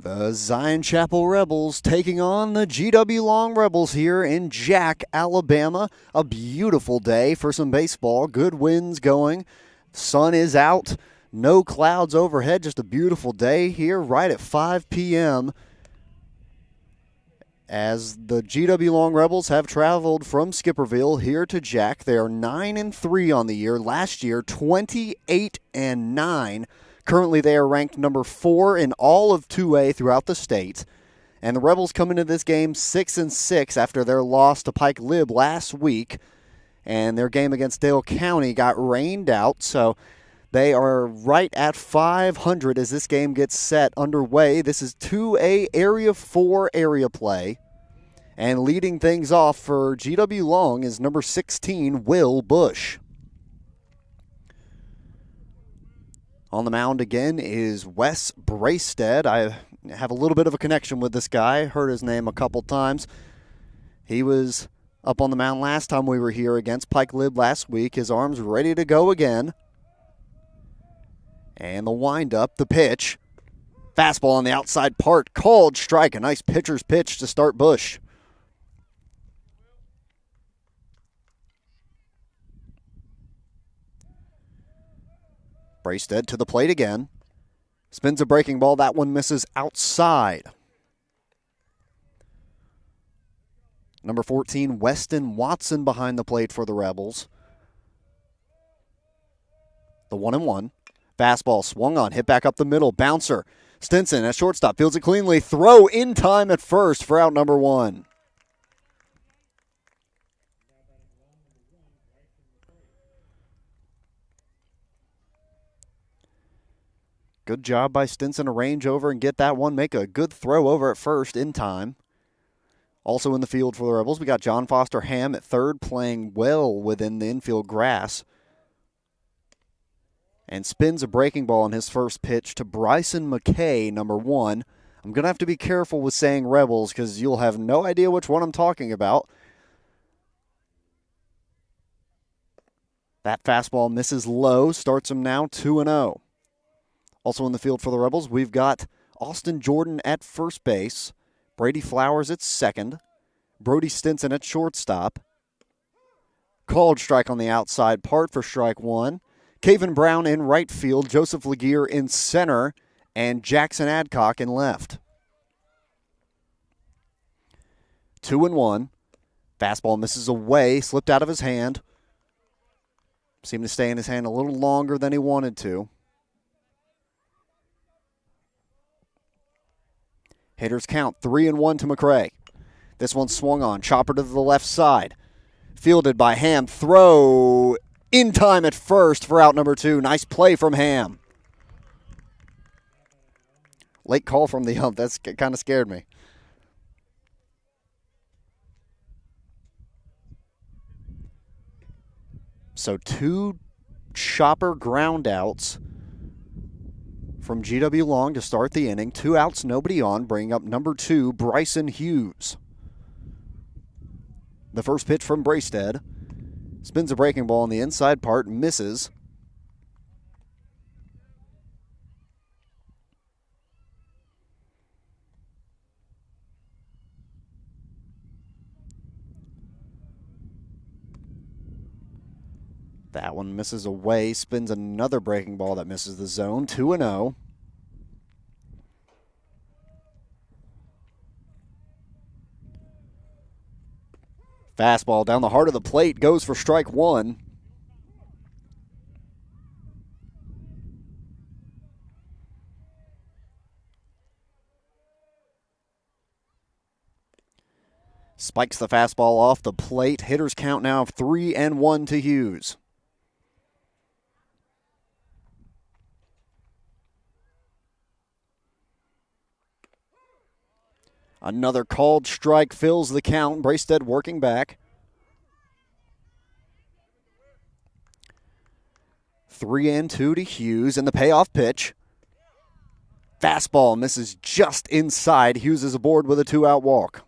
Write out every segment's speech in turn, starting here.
The Zion Chapel Rebels taking on the GW Long Rebels here in Jack, Alabama. A beautiful day for some baseball. Good winds going. Sun is out. No clouds overhead. Just a beautiful day here right at 5 p.m. As the GW Long Rebels have traveled from Skipperville here to Jack. They are 9-3 on the year. Last year, 28-9. Currently, they are ranked number 4 in all of 2A throughout the state. And the Rebels come into this game 6-6 after their loss to Pike Lib last week. And their game against Dale County got rained out, so they are right at 500 as this game gets set underway. This is 2A Area 4 area play. And leading things off for GW Long is number 16, Will Bush. On the mound again is Wes Bracestead. I have a little bit of a connection with this guy. Heard his name a couple times. He was up on the mound last time we were here against Pike Lib last week. His arm's ready to go again. And the windup, the pitch. Fastball on the outside part. Called strike. A nice pitcher's pitch to start Bush. Bracestead to the plate again. Spins a breaking ball. That one misses outside. Number 14, Weston Watson behind the plate for the Rebels. The 1-1. Fastball swung on. Hit back up the middle. Bouncer. Stinson at shortstop. Fields it cleanly. Throw in time at first for out number 1. Good job by Stinson to range over and get that one. Make a good throw over at first in time. Also in the field for the Rebels, we got John Foster Ham at third, playing well within the infield grass. And spins a breaking ball on his first pitch to Bryson McKay, number 1. I'm going to have to be careful with saying Rebels because you'll have no idea which one I'm talking about. That fastball misses low, starts him now 2-0. Also in the field for the Rebels, we've got Austin Jordan at first base, Brady Flowers at second, Brody Stinson at shortstop. Called strike on the outside part for strike 1. Caven Brown in right field, Joseph Laguerre in center, and Jackson Adcock in left. 2-1. Fastball misses away, slipped out of his hand. Seemed to stay in his hand a little longer than he wanted to. Hitters count 3-1 to McCray. This one swung on. Chopper to the left side. Fielded by Ham. Throw in time at first for out number 2. Nice play from Ham. Late call from the ump. That's kind of scared me. So 2 Chopper ground outs from GW Long to start the inning. 2 outs, nobody on, bringing up number 2, Bryson Hughes. The first pitch from Bracestead. Spins a breaking ball on the inside part, misses. That one misses away, spins another breaking ball that misses the zone, 2-0. Fastball down the heart of the plate, goes for strike 1. Spikes the fastball off the plate. Hitters count now of 3-1 to Hughes. Another called strike fills the count. Bracestead working back. 3-2 to Hughes, and the payoff pitch. Fastball misses just inside. Hughes is aboard with a 2-out walk.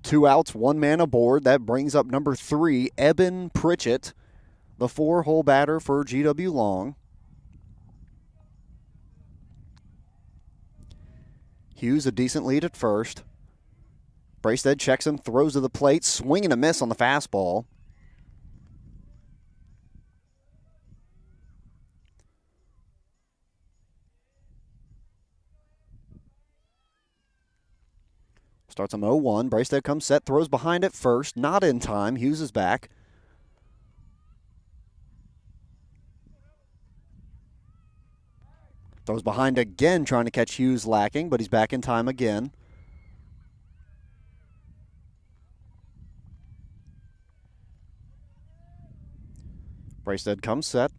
Two outs, one man aboard. That brings up number 3, Eben Pritchett. the 4-hole batter for GW Long. Hughes a decent lead at first. Bracestead checks him, throws to the plate, swing and a miss on the fastball. Starts him 0-1. Bracestead comes set, throws behind at first, not in time. Hughes is back. Throws behind again, trying to catch Hughes lacking, but he's back in time again. Bracestead comes set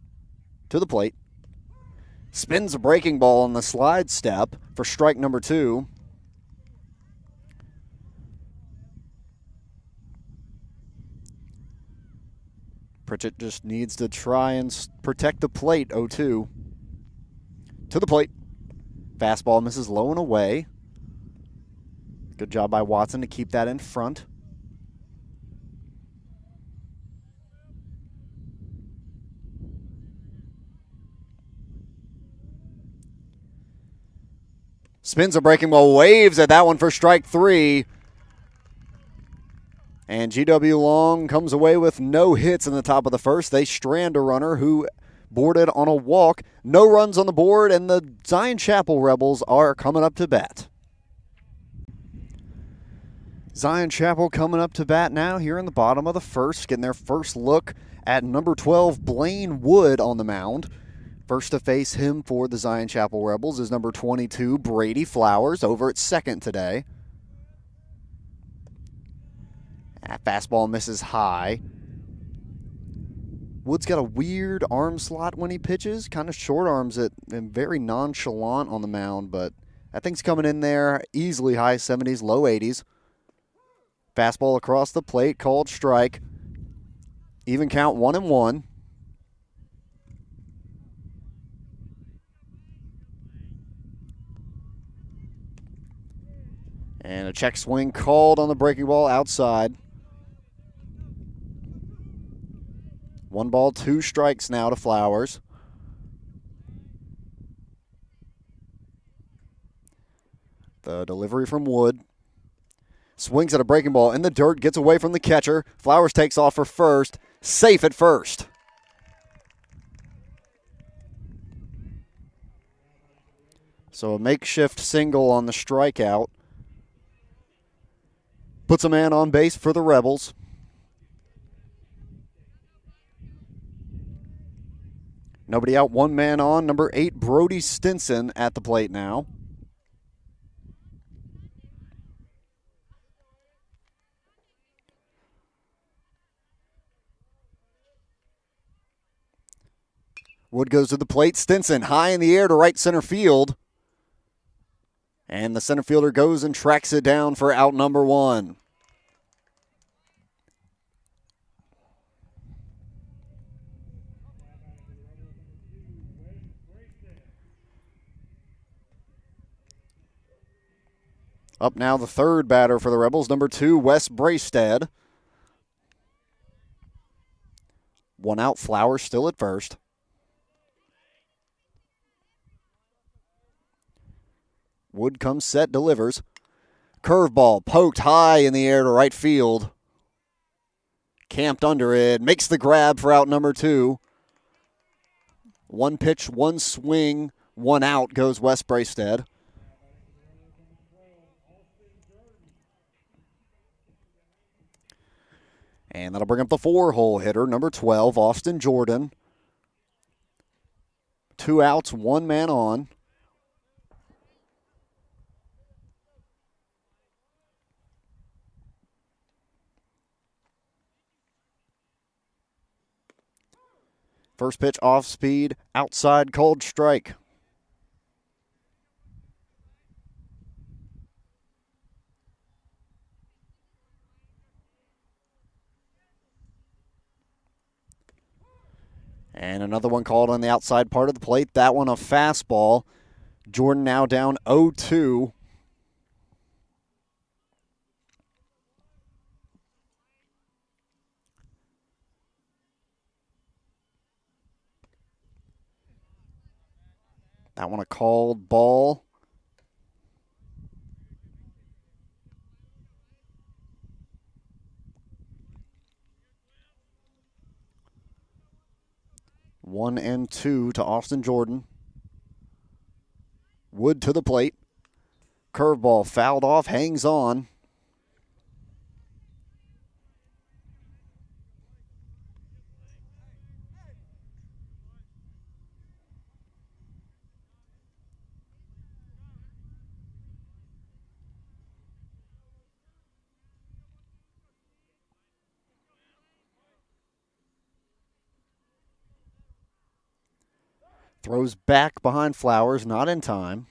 to the plate. Spins a breaking ball on the slide step for strike number 2. Pritchett just needs to try and protect the plate. 0-2. To the plate. Fastball misses low and away. Good job by Watson to keep that in front. Spins a breaking ball, waves at that one for strike 3. And GW Long comes away with no hits in the top of the first. They strand a runner who boarded on a walk. No runs on the board, and the Zion Chapel Rebels are coming up to bat. Zion Chapel coming up to bat now here in the bottom of the first, getting their first look at number 12, Blaine Wood, on the mound. First to face him for the Zion Chapel Rebels is number 22, Brady Flowers, over at second today. That fastball misses high. Wood's got a weird arm slot when he pitches, kind of short arms it and very nonchalant on the mound, but that thing's coming in there easily high 70s, low 80s. Fastball across the plate, called strike. Even count 1-1. And a check swing called on the breaking ball outside. 1 ball, 2 strikes now to Flowers. The delivery from Wood. Swings at a breaking ball in the dirt, gets away from the catcher. Flowers takes off for first, safe at first. So a makeshift single on the strikeout. Puts a man on base for the Rebels. Nobody out, 1 man on. Number 8, Brody Stinson at the plate now. Wood goes to the plate. Stinson high in the air to right center field. And the center fielder goes and tracks it down for out number 1. Up now the third batter for the Rebels, number 2, Wes Bracestead. 1 out, Flowers still at first. Wood comes set, delivers. Curveball poked high in the air to right field. Camped under it, makes the grab for out number 2. 1 pitch, 1 swing, 1 out goes Wes Bracestead. And that'll bring up the 4-hole hitter, number 12, Austin Jordan. 2 outs, 1 man on. First pitch off speed, outside, called strike. And another one called on the outside part of the plate. That one a fastball. Jordan now down 0-2. That one a called ball. One and two to Austin Jordan. Wood to the plate. Curveball fouled off, hangs on. Throws back behind Flowers, not in time.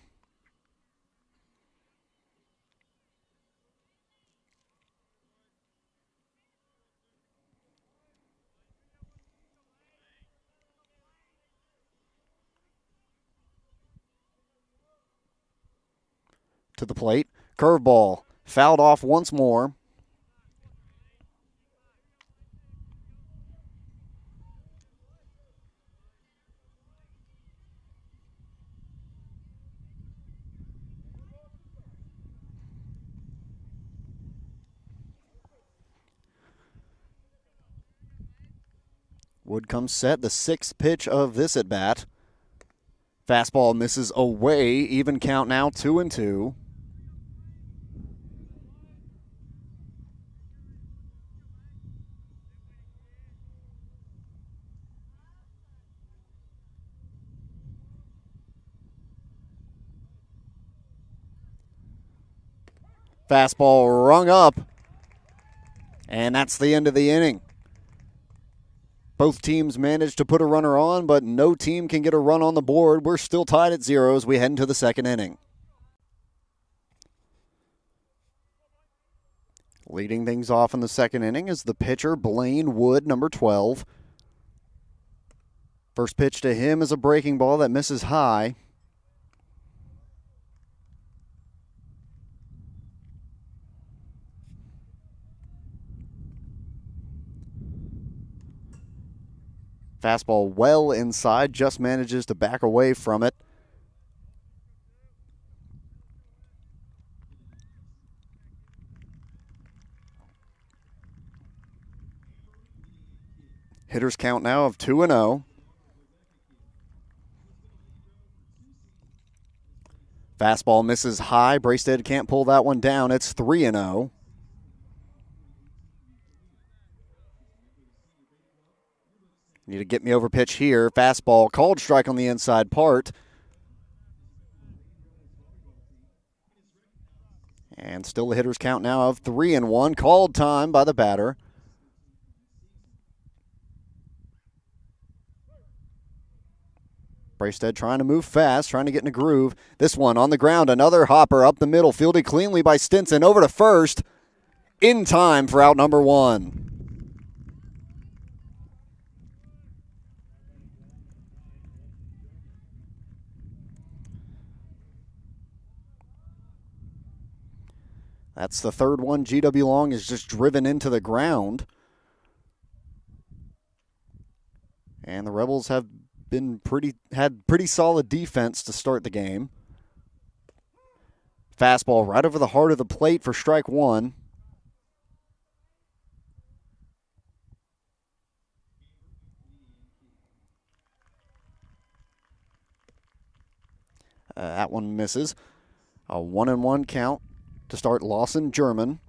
To the plate. Curveball fouled off once more. Wood comes set, the sixth pitch of this at bat. Fastball misses away, even count now, 2-2. Fastball rung up, and that's the end of the inning. Both teams managed to put a runner on, but no team can get a run on the board. We're still tied at 0 as we head into the second inning. Leading things off in the second inning is the pitcher, Blaine Wood, number 12. First pitch to him is a breaking ball that misses high. Fastball well inside, just manages to back away from it. Hitters count now of 2-0. Fastball misses high. Bracestead can't pull that one down. It's 3-0. Need a get me over pitch here. Fastball called strike on the inside part. And still the hitters count now of 3-1. Called time by the batter. Bracestead trying to move fast, trying to get in a groove. This one on the ground, another hopper up the middle, fielded cleanly by Stinson, over to first, in time for out number 1. That's the third one. G.W. Long is just driven into the ground. And the Rebels have had pretty solid defense to start the game. Fastball right over the heart of the plate for strike 1. That one misses. A 1-1 count to start Lawson German.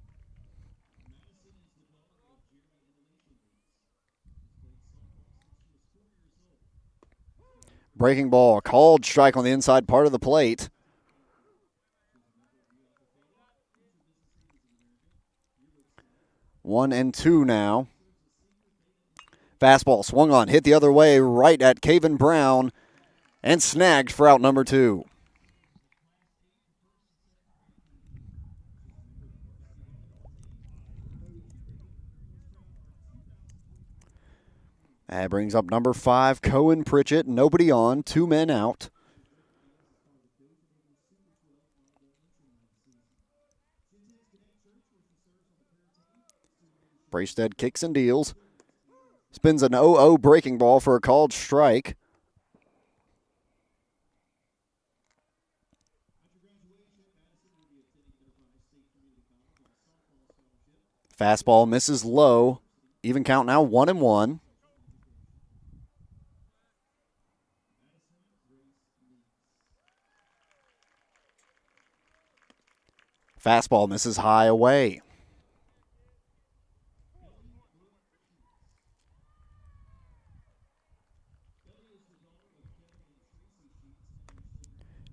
Breaking ball, called strike on the inside part of the plate. One and two now. Fastball swung on, hit the other way, right at Caven Brown, and snagged for out number 2. That brings up number 5, Cohen Pritchett. Nobody on, 2 men out. Bracestead kicks and deals. Spins an 0-0 breaking ball for a called strike. Fastball misses low. Even count now 1-1. Fastball misses high away.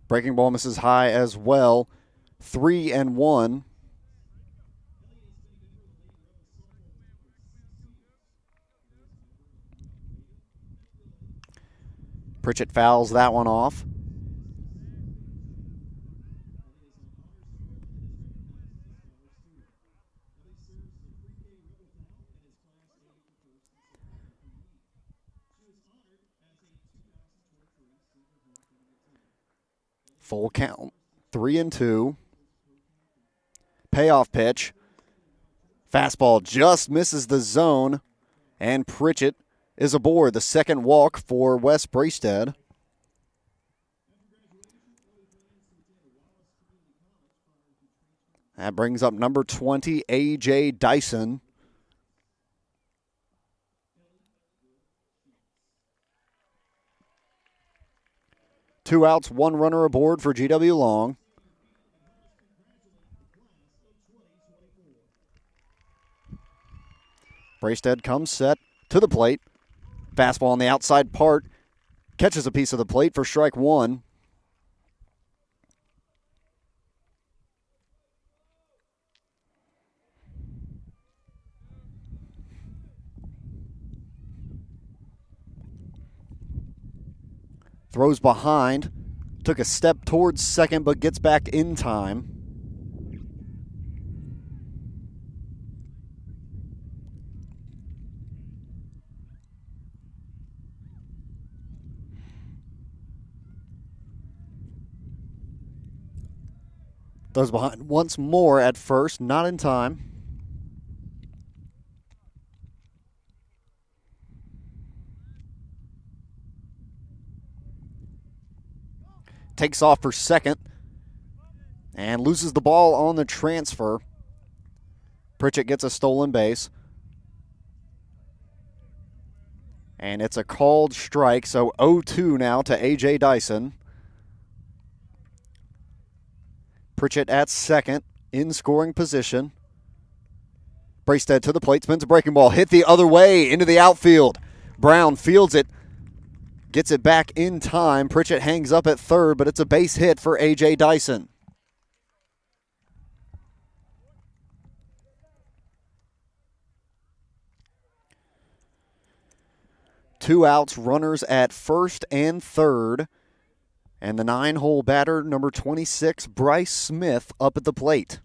Breaking ball misses high as well. 3-1. Pritchett fouls that one off. Full count. 3-2. Payoff pitch. Fastball just misses the zone, and Pritchett is aboard. The second walk for Wes Bracestead. That brings up number 20, A.J. Dyson. Two outs, one runner aboard for GW Long. Bracestead comes set to the plate. Fastball on the outside part. Catches a piece of the plate for strike one. Throws behind. Took a step towards second, but gets back in time. Throws behind once more at first, not in time. Takes off for second and loses the ball on the transfer. Pritchett gets a stolen base. And it's a called strike, so 0-2 now to A.J. Dyson. Pritchett at second, in scoring position. Bracestead to the plate, spins a breaking ball, hit the other way into the outfield. Brown fields it, gets it back in time. Pritchett hangs up at third, but it's a base hit for A.J. Dyson. Two outs, runners at first and third. And the 9-hole batter, number 26, Bryce Smith, up at the plate.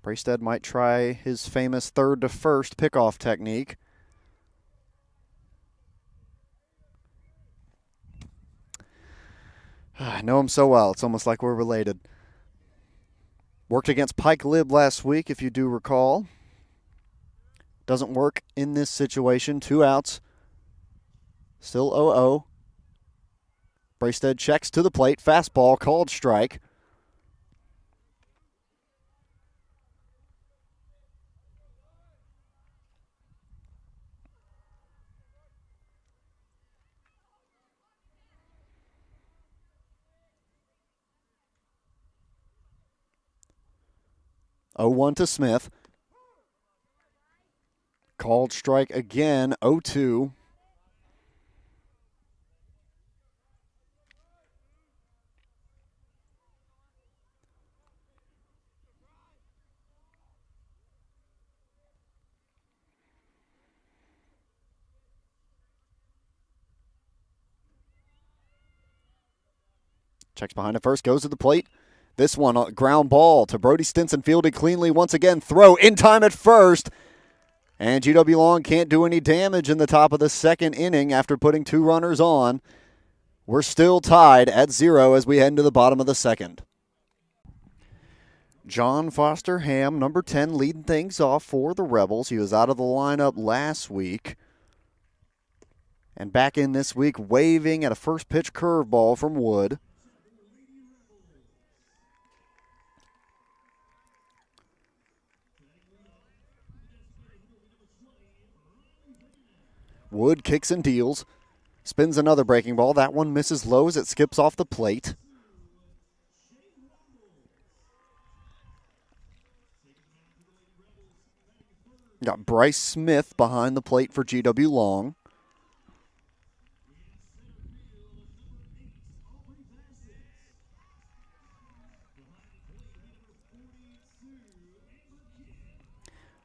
Bracestead might try his famous third to first pickoff technique. I know him so well, it's almost like we're related. Worked against Pike Lib last week, if you do recall. Doesn't work in this situation. Two outs. Still 0-0. Bracestead checks to the plate. Fastball, called strike. Oh, 0-1 to Smith. Called strike again, 0-2. Checks behind it first, goes to the plate. This one, a ground ball to Brody Stinson, fielded cleanly once again. Throw in time at first. And GW Long can't do any damage in the top of the second inning after putting two runners on. We're still tied at 0 as we head into the bottom of the second. John Foster Ham, number 10, leading things off for the Rebels. He was out of the lineup last week. And back in this week, waving at a first pitch curveball from Wood. Wood kicks and deals. Spins another breaking ball. That one misses low as it skips off the plate. Got Bryce Smith behind the plate for GW Long.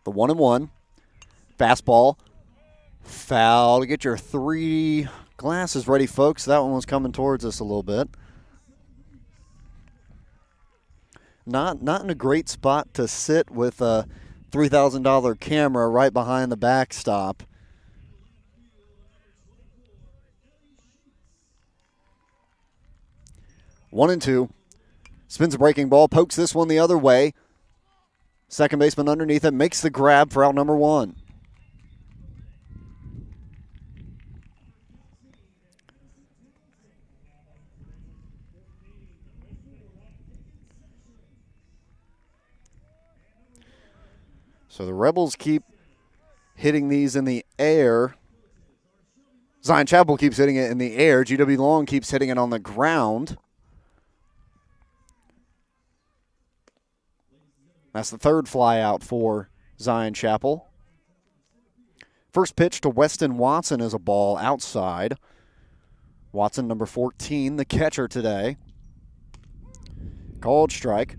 The 1-1. Fastball. Foul to get your 3 glasses ready, folks. That one was coming towards us a little bit. Not in a great spot to sit with a $3,000 camera right behind the backstop. One and two. Spins a breaking ball, pokes this one the other way. Second baseman underneath it, makes the grab for out number 1. So the Rebels keep hitting these in the air. Zion Chapel keeps hitting it in the air. GW Long keeps hitting it on the ground. That's the third fly out for Zion Chapel. First pitch to Weston Watson is a ball outside. Watson, number 14, the catcher today. Called strike.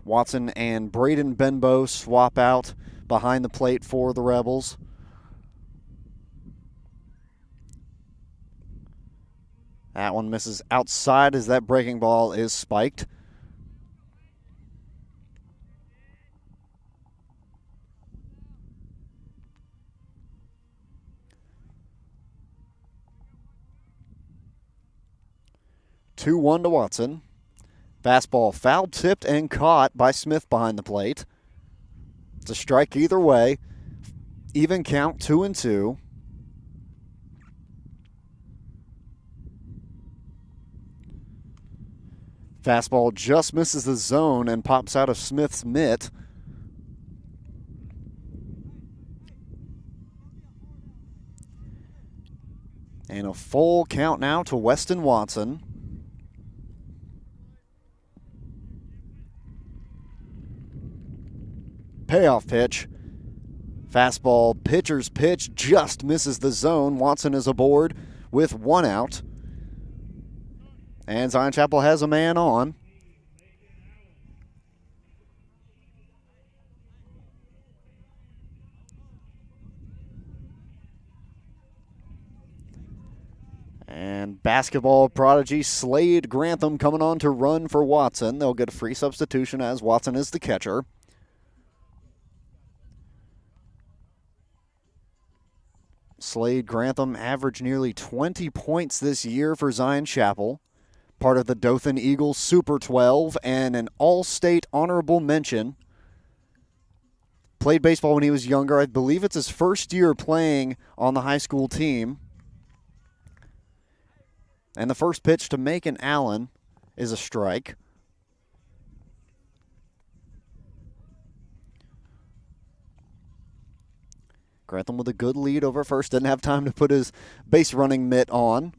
Watson and Braden Benbow swap out behind the plate for the Rebels. That one misses outside as that breaking ball is spiked. Two one to Watson. Fastball foul tipped and caught by Smith behind the plate. It's a strike either way. Even count 2-2. Fastball just misses the zone and pops out of Smith's mitt. And a full count now to Weston Watson. Payoff pitch. Fastball, pitcher's pitch, just misses the zone. Watson is aboard with 1 out. And Zion Chapel has a man on. And basketball prodigy Slade Grantham coming on to run for Watson. They'll get a free substitution as Watson is the catcher. Slade Grantham averaged nearly 20 points this year for Zion Chapel. Part of the Dothan Eagles Super 12 and an All-State honorable mention. Played baseball when he was younger. I believe it's his first year playing on the high school team. And the first pitch to Macon Allen is a strike. Grantham with a good lead over first. Didn't have time to put his base running mitt on.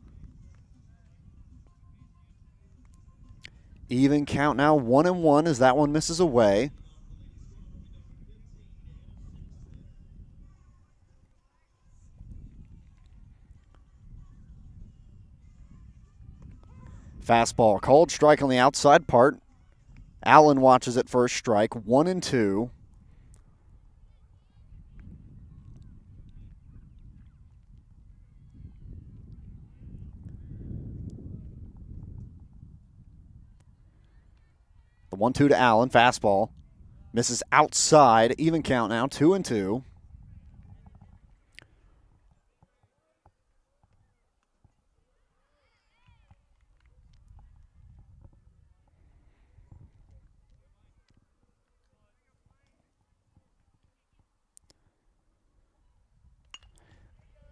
Even count now, 1-1 as that one misses away. Fastball called strike on the outside part. Allen watches it for a strike, 1-2. The 1-2 to Allen, fastball. Misses outside, even count now, 2-2.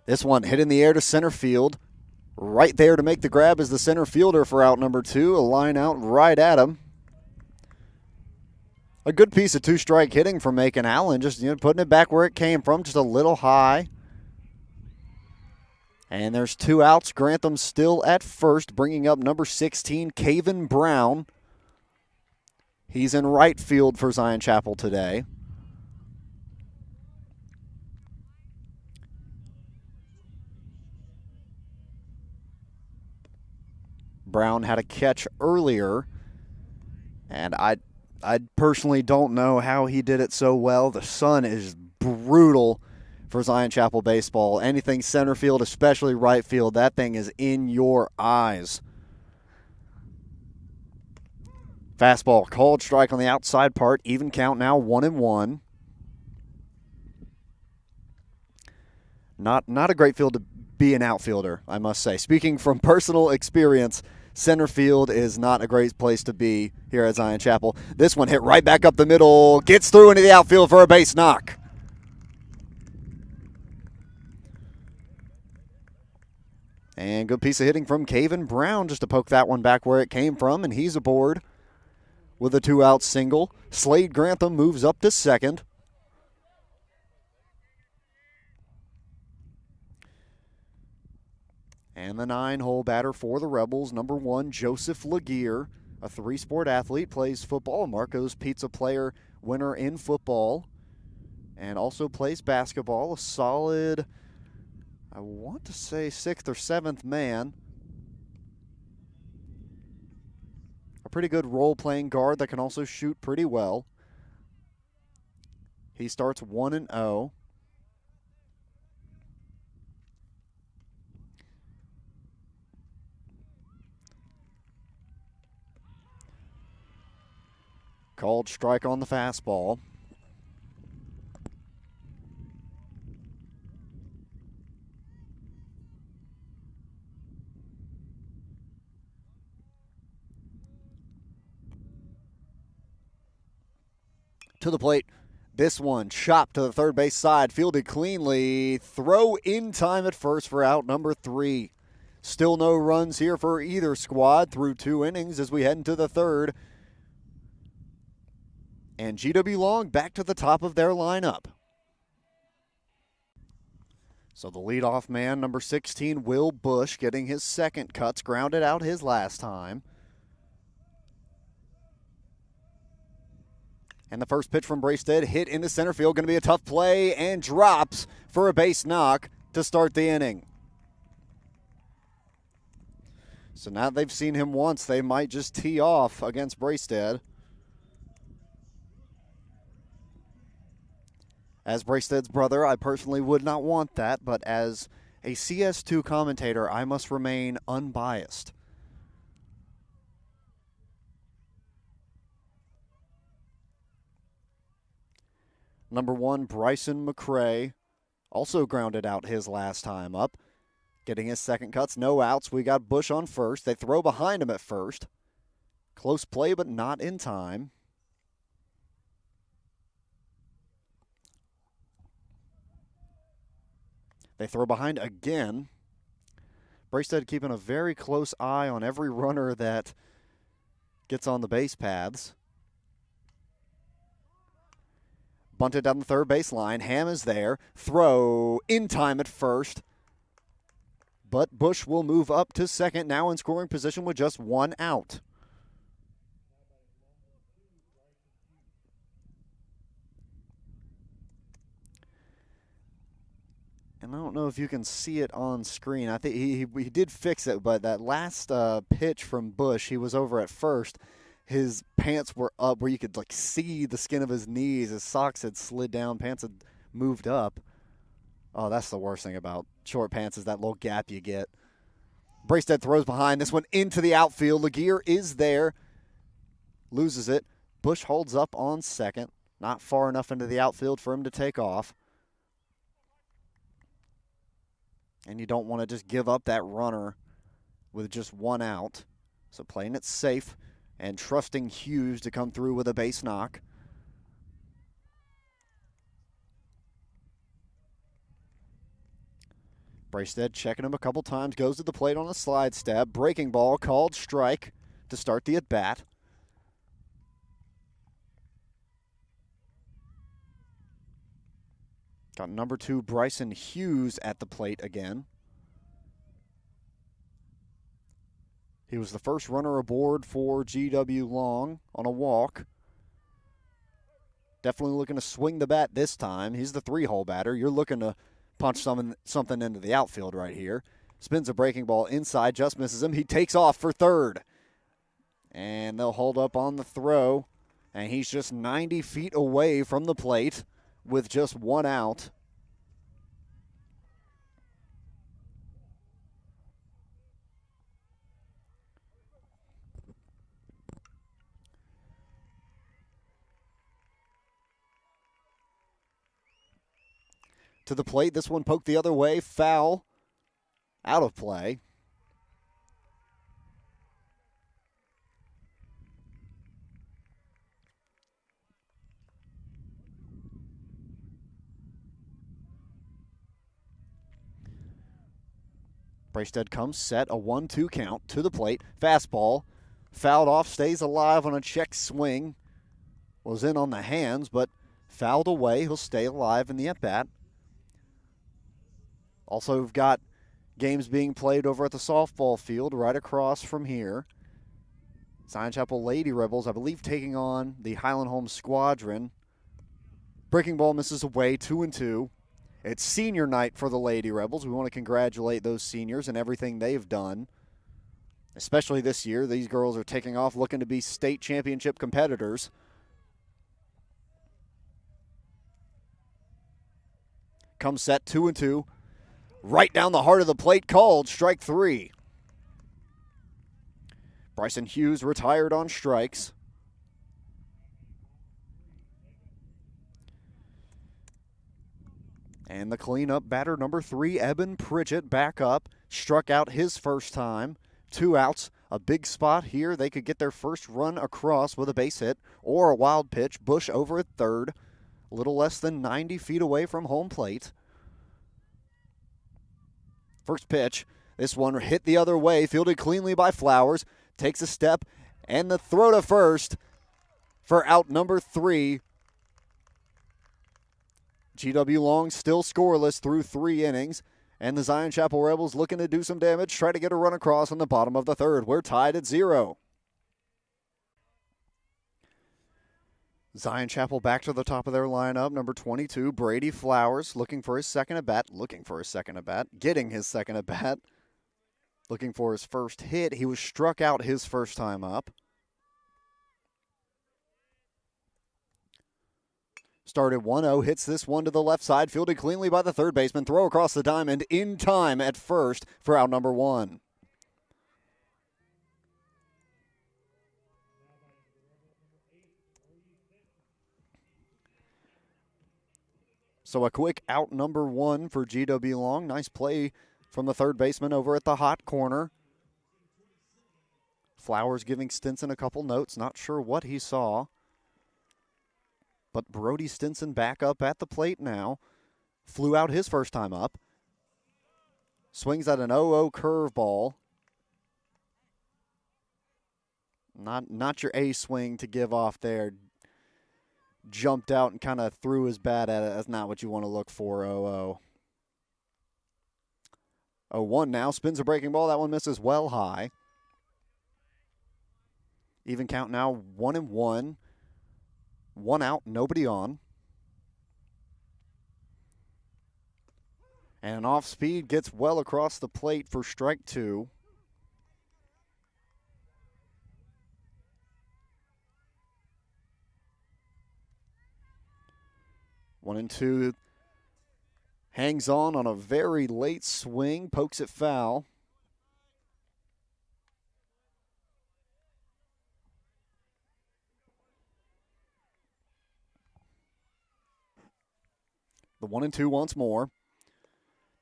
This one hit in the air to center field. Right there to make the grab is the center fielder for out number 2. A line out right at him. A good piece of two-strike hitting from Macon Allen, just putting it back where it came from, just a little high. And there's 2 outs. Grantham still at first, bringing up number 16, Caven Brown. He's in right field for Zion Chapel today. Brown had a catch earlier, and I personally don't know how he did it so well. The sun is brutal for Zion Chapel baseball. Anything center field, especially right field, that thing is in your eyes. Fastball called, strike on the outside part. Even count now, 1-1. Not a great field to be an outfielder, I must say. Speaking from personal experience, center field is not a great place to be here at Zion Chapel. This one hit right back up the middle, gets through into the outfield for a base knock. And good piece of hitting from Caven Brown just to poke that one back where it came from, and he's aboard with a 2-out single. Slade Grantham moves up to second. And the 9-hole batter for the Rebels, number 1, Joseph Laguerre, a 3-sport athlete, plays football, Marco's Pizza Player winner in football, and also plays basketball. A solid, I want to say 6th or 7th man. A pretty good role-playing guard that can also shoot pretty well. He starts 1-0. Called strike on the fastball. To the plate. This one chopped to the third base side, fielded cleanly. Throw in time at first for out number 3. Still no runs here for either squad through 2 innings as we head into the third. And GW Long back to the top of their lineup. So the leadoff man, number 16, Will Bush, getting his second cuts, grounded out his last time. And the first pitch from Bracestead hit into center field, going to be a tough play, and drops for a base knock to start the inning. So now they've seen him once, they might just tee off against Bracestead. As Bracestead's brother, I personally would not want that, but as a CS2 commentator, I must remain unbiased. Number 1, Bryson McCray, also grounded out his last time up. Getting his second cuts, no outs. We got Bush on first. They throw behind him at first. Close play, but not in time. They throw behind again. Bracestead keeping a very close eye on every runner that gets on the base paths. Bunted down the third base line. Ham is there. Throw in time at first. But Bush will move up to second, now in scoring position with just 1 out. And I don't know if you can see it on screen. I think he did fix it, but that last pitch from Bush, he was over at first. His pants were up where you could see the skin of his knees. His socks had slid down. Pants had moved up. Oh, that's the worst thing about short pants is that little gap you get. Bracestead throws behind. This one into the outfield. Laguerre is there. Loses it. Bush holds up on second. Not far enough into the outfield for him to take off. And you don't want to just give up that runner with just 1 out. So playing it safe and trusting Hughes to come through with a base knock. Bracestead checking him a couple times, goes to the plate on a slide step. Breaking ball called strike to start the at-bat. Got number 2, Bryson Hughes at the plate again. He was the first runner aboard for GW Long on a walk. Definitely looking to swing the bat this time. He's the 3-hole batter. You're looking to punch something into the outfield right here. Spins a breaking ball inside, just misses him. He takes off for third. And they'll hold up on the throw. And he's just 90 feet away from the plate with just 1 out. To the plate, this one poked the other way, foul, out of play. Bracestead comes set, a 1-2 count to the plate. Fastball, fouled off, stays alive on a check swing. Was in on the hands, but fouled away. He'll stay alive in the at-bat. Also, we've got games being played over at the softball field right across from here. Zion Chapel Lady Rebels, I believe, taking on the Highland Home Squadron. Breaking ball misses away, 2-2. It's senior night for the Lady Rebels. We want to congratulate those seniors and everything they've done, especially this year. These girls are taking off looking to be state championship competitors. Comes set, 2-2. Right down the heart of the plate, called strike 3. Bryson Hughes retired on strikes. And the cleanup batter, number 3, Eben Pridgett, back up. Struck out his first time. 2 outs, a big spot here. They could get their first run across with a base hit or a wild pitch. Bush over at third, a little less than 90 feet away from home plate. First pitch, this one hit the other way, fielded cleanly by Flowers. Takes a step, and the throw to first for out number 3. GW Long still scoreless through 3 innings, and the Zion Chapel Rebels looking to do some damage, try to get a run across on the bottom of the 3rd. We're tied at 0. Zion Chapel back to the top of their lineup. Number 22, Brady Flowers, looking for his second at-bat, getting his second at-bat, looking for his first hit. He was struck out his first time up. Started 1-0, hits this one to the left side, fielded cleanly by the third baseman. Throw across the diamond in time at first for out number 1. So a quick out number 1 for GW Long. Nice play from the third baseman over at the hot corner. Flowers giving Stinson a couple notes. Not sure what he saw. But Brody Stinson back up at the plate now. Flew out his first time up. Swings at an 0-0 curveball. Not your A swing to give off there. Jumped out and kind of threw his bat at it. That's not what you want to look for, 0-0. 0-1 now. Spins a breaking ball. That one misses well high. Even count now, 1-1. 1 out, nobody on. And an off speed gets well across the plate for strike 2. One and two. Hangs on a very late swing. Pokes it foul. The 1-2 once more.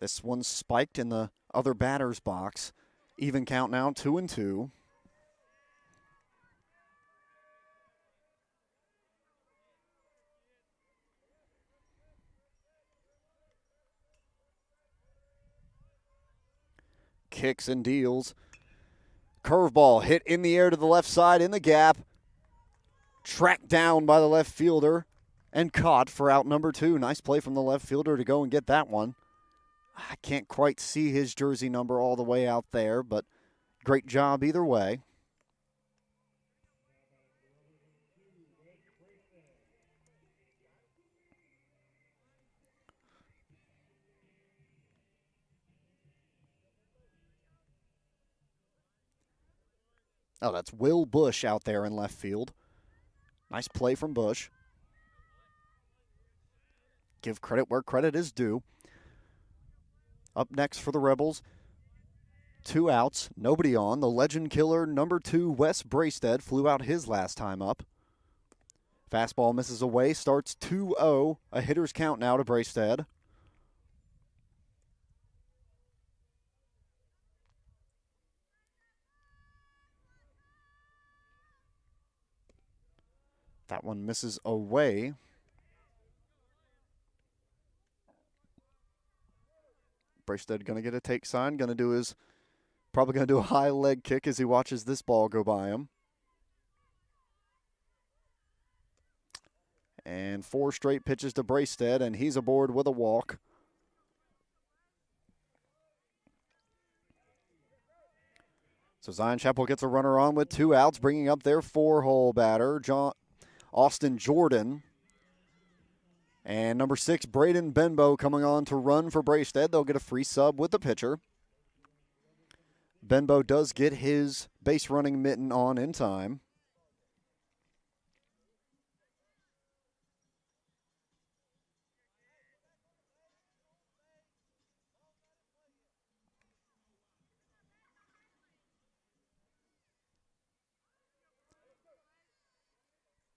This one's spiked in the other batter's box. Even count now, 2-2. kicks and deals. Curveball hit in the air to the left side in the gap. Tracked down by the left fielder and caught for out number 2. Nice play from the left fielder to go and get that one. I can't quite see his jersey number all the way out there, but great job either way. Oh, that's Will Bush out there in left field. Nice play from Bush. Give credit where credit is due. Up next for the Rebels, 2 outs, nobody on. The legend killer, number 2, Wes Braystead, flew out his last time up. Fastball misses away, starts 2-0. A hitter's count now to Braystead. That one misses away. Braystead going to get a take sign, probably going to do a high leg kick as he watches this ball go by him. And 4 straight pitches to Braystead, and he's aboard with a walk. So Zion Chapel gets a runner on with 2 outs, bringing up their 4-hole batter, Austin Jordan. And number 6, Braden Benbow coming on to run for Braystead. They'll get a free sub with the pitcher. Benbow does get his base running mitten on in time.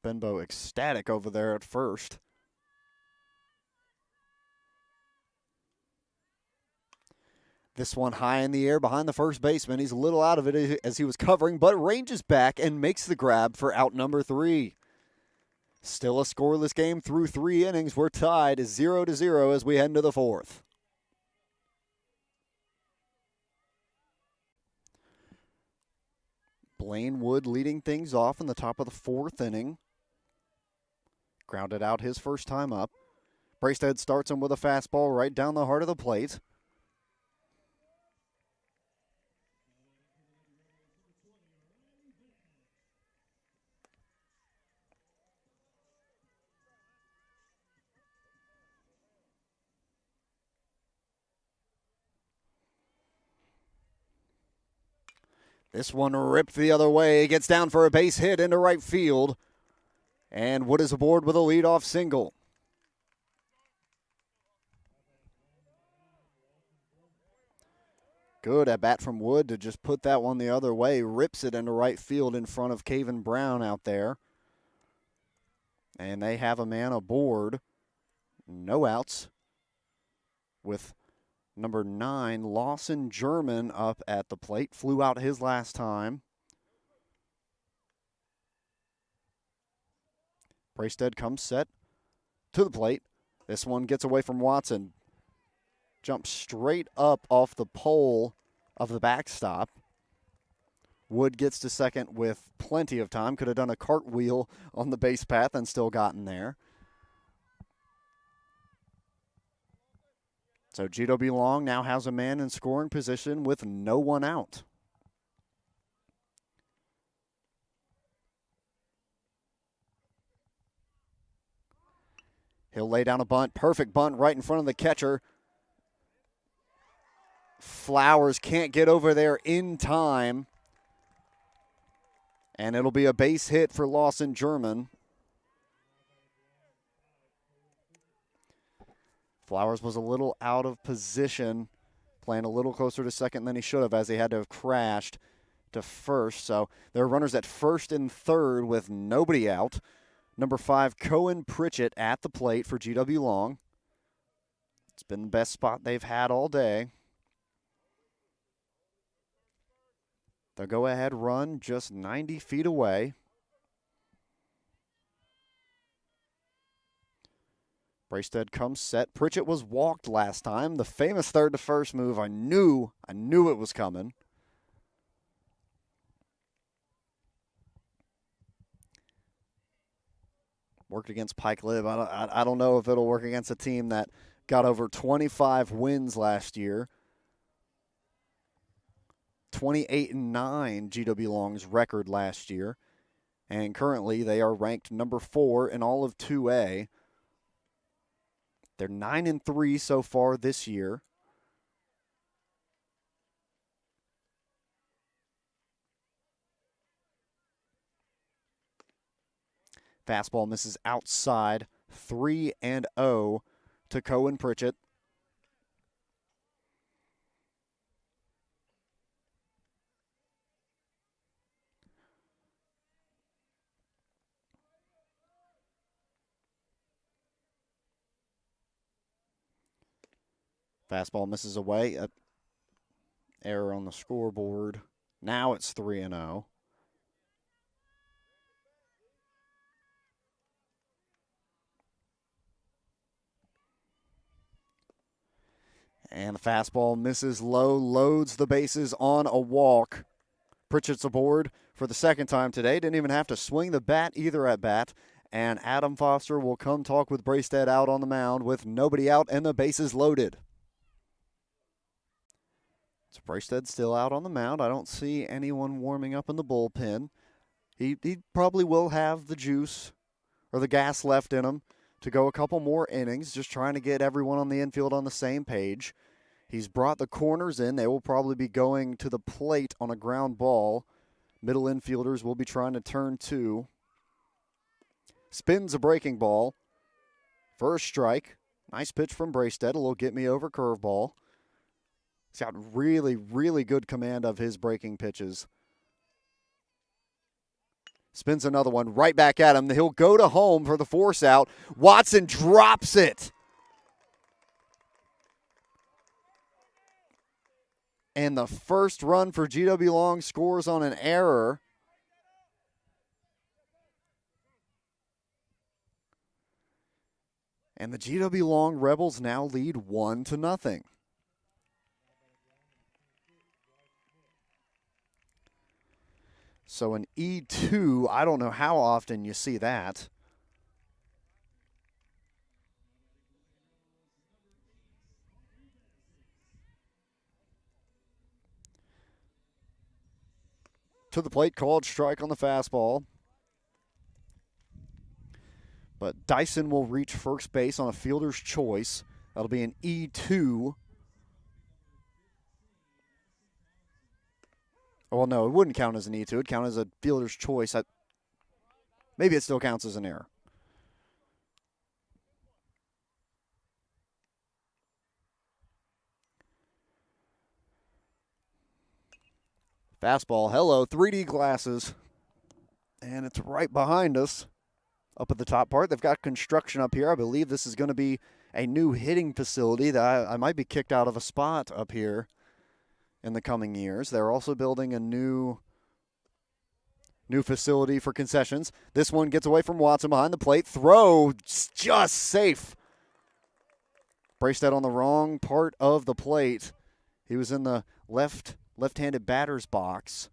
Benbow ecstatic over there at first. This one high in the air behind the first baseman. He's a little out of it as he was covering, but ranges back and makes the grab for out number 3. Still a scoreless game through 3 innings. We're tied 0-0 as we head into the 4th. Blaine Wood leading things off in the top of the 4th inning. Grounded out his first time up. Braystead starts him with a fastball right down the heart of the plate. This one ripped the other way. Gets down for a base hit into right field. And Wood is aboard with a leadoff single. Good at bat from Wood to just put that one the other way. Rips it into right field in front of Caven Brown out there. And they have a man aboard. No outs with number 9, Lawson German up at the plate. Flew out his last time. Braystead comes set to the plate. This one gets away from Watson. Jumps straight up off the pole of the backstop. Wood gets to second with plenty of time. Could have done a cartwheel on the base path and still gotten there. So GW Long now has a man in scoring position with no one out. He'll lay down a bunt. Perfect bunt right in front of the catcher. Flowers can't get over there in time. And it'll be a base hit for Lawson German. Flowers was a little out of position, playing a little closer to second than he should have, as he had to have crashed to first. So there are runners at first and third with nobody out. Number 5, Cohen Pritchett at the plate for GW Long. It's been the best spot they've had all day. The go-ahead run just 90 feet away. Bracestead comes set. Pritchett was walked last time. The famous third to first move. I knew it was coming. Worked against Pike Lib. I don't know if it'll work against a team that got over 25 wins last year. 28-9 GW Long's record last year. And currently they are ranked number 4 in all of 2A. They're 9-3 so far this year. Fastball misses outside. 3-0 to Cohen Pritchett. Fastball misses away. Error on the scoreboard. Now it's 3-0. And the fastball misses low, loads the bases on a walk. Pritchett's aboard for the second time today. Didn't even have to swing the bat either at bat. And Adam Foster will come talk with Bracestead out on the mound with nobody out and the bases loaded. So Bracestead still out on the mound. I don't see anyone warming up in the bullpen. He probably will have the juice or the gas left in him to go a couple more innings, just trying to get everyone on the infield on the same page. He's brought the corners in. They will probably be going to the plate on a ground ball. Middle infielders will be trying to turn two. Spins a breaking ball. First strike. Nice pitch from Bracestead. A little get-me-over curveball. He's got really, really good command of his breaking pitches. Spins another one right back at him. He'll go to home for the force out. Watson drops it. And the first run for GW Long scores on an error. And the GW Long Rebels now lead 1-0. So an E2, I don't know how often you see that. To the plate, called strike on the fastball. But Dyson will reach first base on a fielder's choice. That'll be an E2. Well, no, it wouldn't count as an E2. It'd count as a fielder's choice. Maybe it still counts as an error. Fastball, hello, 3D glasses. And it's right behind us up at the top part. They've got construction up here. I believe this is going to be a new hitting facility that I might be kicked out of a spot up here in the coming years. They're also building a new facility for concessions. This one gets away from Watson behind the plate. Throw just safe. Bracestead on the wrong part of the plate. He was in the left-handed batter's box.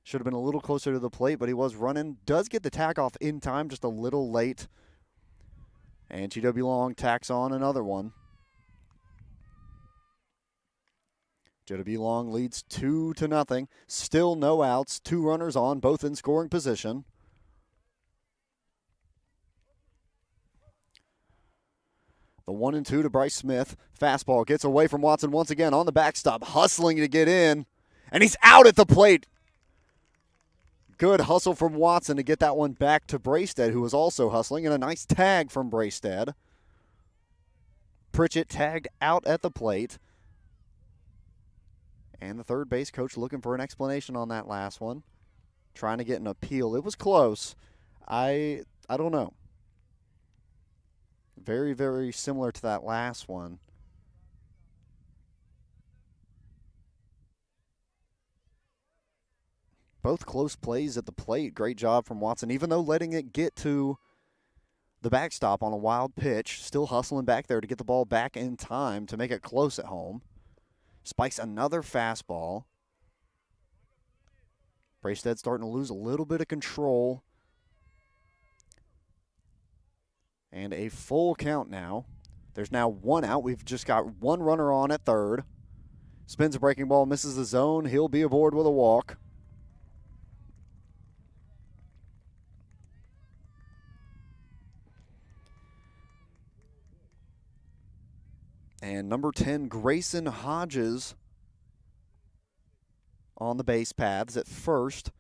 Should have been a little closer to the plate, but he was running. Does get the tack off in time, just a little late. And GW Long tacks on another one. GW Long leads 2-0. Still no outs. 2 runners on, both in scoring position. The 1-2 to Bryce Smith. Fastball gets away from Watson once again on the backstop, hustling to get in. And he's out at the plate. Good hustle from Watson to get that one back to Bracestead, who was also hustling, and a nice tag from Bracestead. Pritchett tagged out at the plate. And the third base coach looking for an explanation on that last one. Trying to get an appeal. It was close. I don't know. Very, very similar to that last one. Both close plays at the plate. Great job from Watson, even though letting it get to the backstop on a wild pitch, still hustling back there to get the ball back in time to make it close at home. Spikes another fastball. Brastead starting to lose a little bit of control. And a full count now. There's now one out. We've just got one runner on at third. Spins a breaking ball, misses the zone. He'll be aboard with a walk. And number 10, Grayson Hodges on the base paths at first,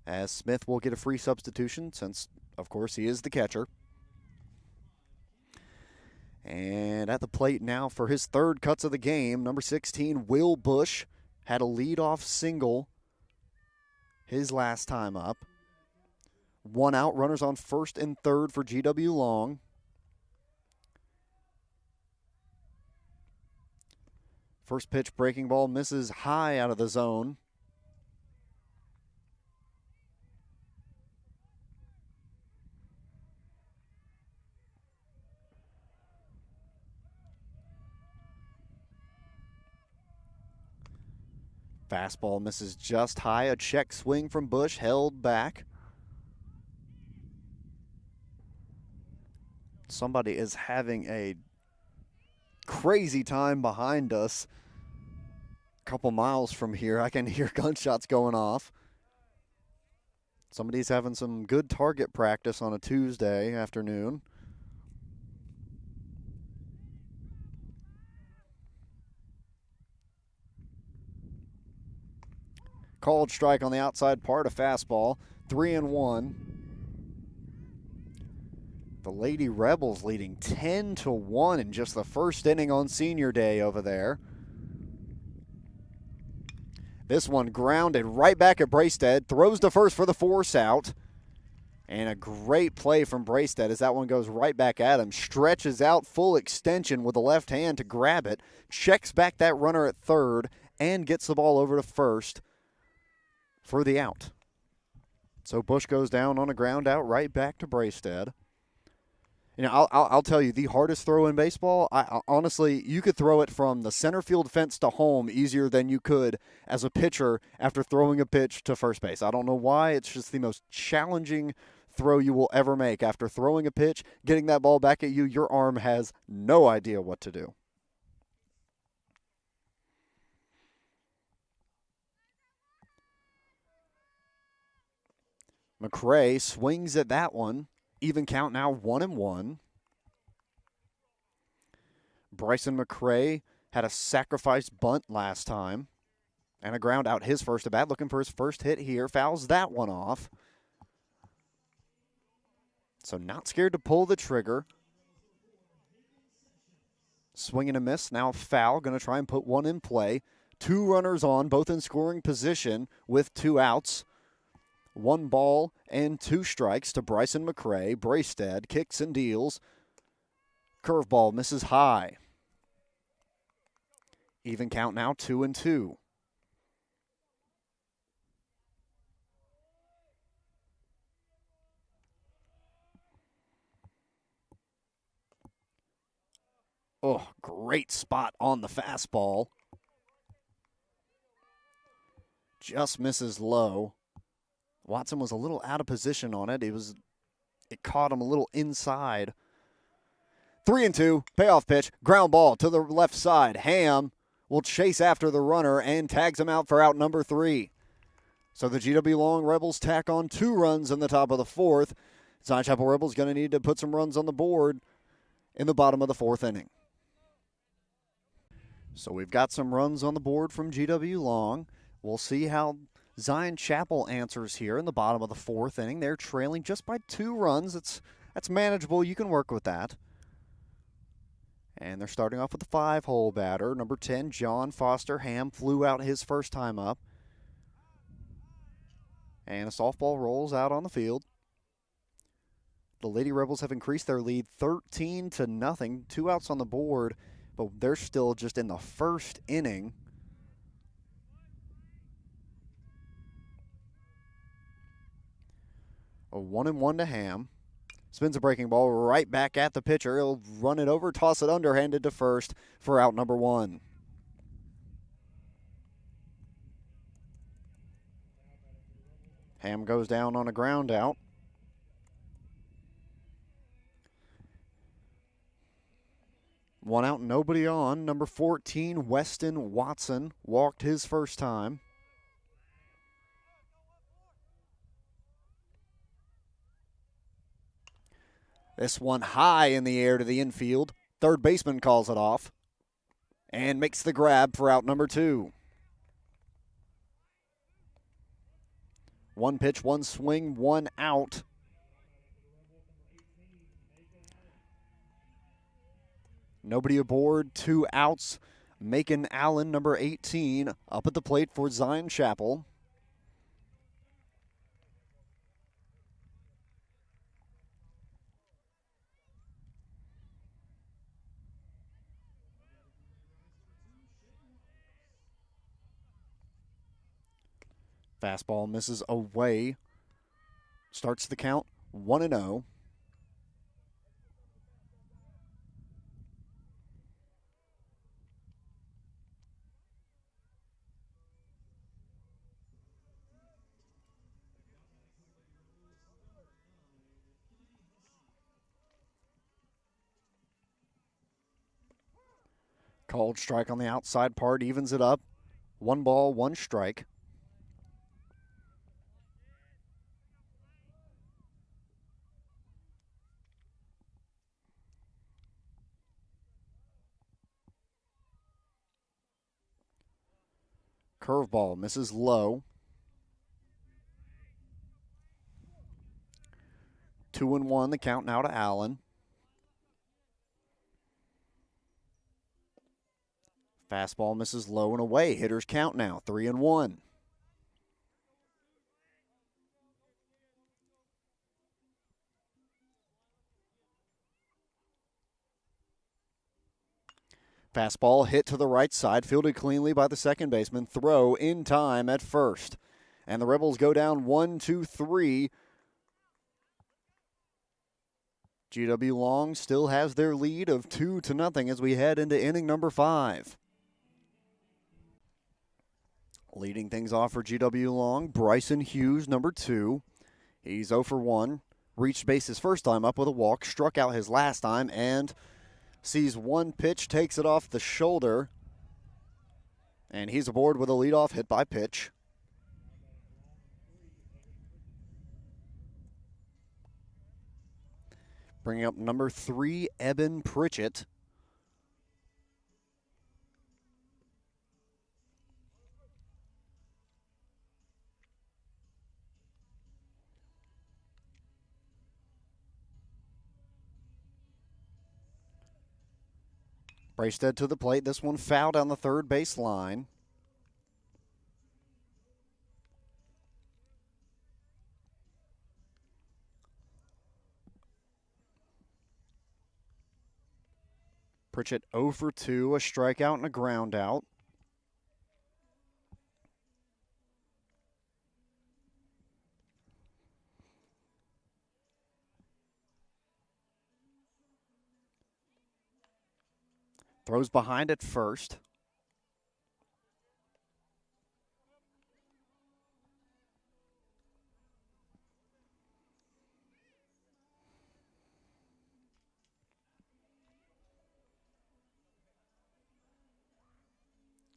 as Smith will get a free substitution since, of course, he is the catcher. And at the plate now for his third cuts of the game, number 16, Will Bush, had a leadoff single his last time up. One out, runners on first and third for GW Long. First pitch breaking ball misses high out of the zone. Fastball misses just high. A check swing from Bush held back. Somebody is having a crazy time behind us. A couple miles from here, I can hear gunshots going off. Somebody's having some good target practice on a Tuesday afternoon. Called strike on the outside part, a fastball. 3-1. The Lady Rebels leading 10-1 in just the first inning on senior day over there. This one grounded right back at Brastead. Throws to first for the force out. And a great play from Brastead as that one goes right back at him. Stretches out full extension with the left hand to grab it. Checks back that runner at third and gets the ball over to first for the out. So Bush goes down on a ground out right back to Brastead. You know, I'll tell you, the hardest throw in baseball, honestly, you could throw it from the center field fence to home easier than you could as a pitcher after throwing a pitch to first base. I don't know why. It's just the most challenging throw you will ever make. After throwing a pitch, getting that ball back at you, your arm has no idea what to do. McCray swings at that one. Even count now, 1-1. Bryson McCray had a sacrifice bunt last time and a ground out his first at bat, looking for his first hit here. Fouls that one off. So not scared to pull the trigger. Swing and a miss, now foul. Going to try and put one in play. Two runners on, both in scoring position with two outs. 1 ball and 2 strikes to Bryson McCray. Brastead kicks and deals. Curveball misses high. Even count now, 2-2. Oh, great spot on the fastball. Just misses low. Watson was a little out of position on it. It caught him a little inside. 3-2, payoff pitch, ground ball to the left side. Ham will chase after the runner and tags him out for out number 3. So the GW Long Rebels tack on 2 runs in the top of the 4th. Zion Chapel Rebels going to need to put some runs on the board in the bottom of the 4th inning. So we've got some runs on the board from GW Long. We'll see how Zion Chapel answers here in the bottom of the 4th inning. They're trailing just by 2 runs. That's manageable. You can work with that. And they're starting off with the 5-hole batter. Number 10, John Foster Ham, flew out his first time up. And a softball rolls out on the field. The Lady Rebels have increased their lead 13-0. 2 outs on the board, but they're still just in the first inning. A 1-1 to Ham. Spins a breaking ball right back at the pitcher. He'll run it over, toss it underhanded to first for out number 1. Ham goes down on a ground out. One out, nobody on. Number 14, Weston Watson, walked his first time. This one high in the air to the infield. Third baseman calls it off and makes the grab for out number 2. One pitch, one swing, one out. Nobody aboard, 2 outs. Macon Allen, number 18, up at the plate for Zion Chapel. Fastball misses away. Starts the count 1-0. Called strike on the outside part, evens it up. 1 ball, 1 strike. Curveball misses low. 2-1, the count now to Allen. Fastball misses low and away. Hitters count now, 3-1. Fastball hit to the right side, fielded cleanly by the second baseman. Throw in time at first. And the Rebels go down 1-2-3. GW Long still has their lead of 2-0 as we head into inning number 5. Leading things off for GW Long, Bryson Hughes, number 2. He's 0 for 1. Reached base his first time up with a walk, struck out his last time, and sees one pitch, takes it off the shoulder, and he's aboard with a leadoff hit by pitch. Bringing up number 3, Eben Pritchett. Bracestead to the plate. This one foul down the third base line. Pritchett 0 for 2, a strikeout and a ground out. Throws behind at first.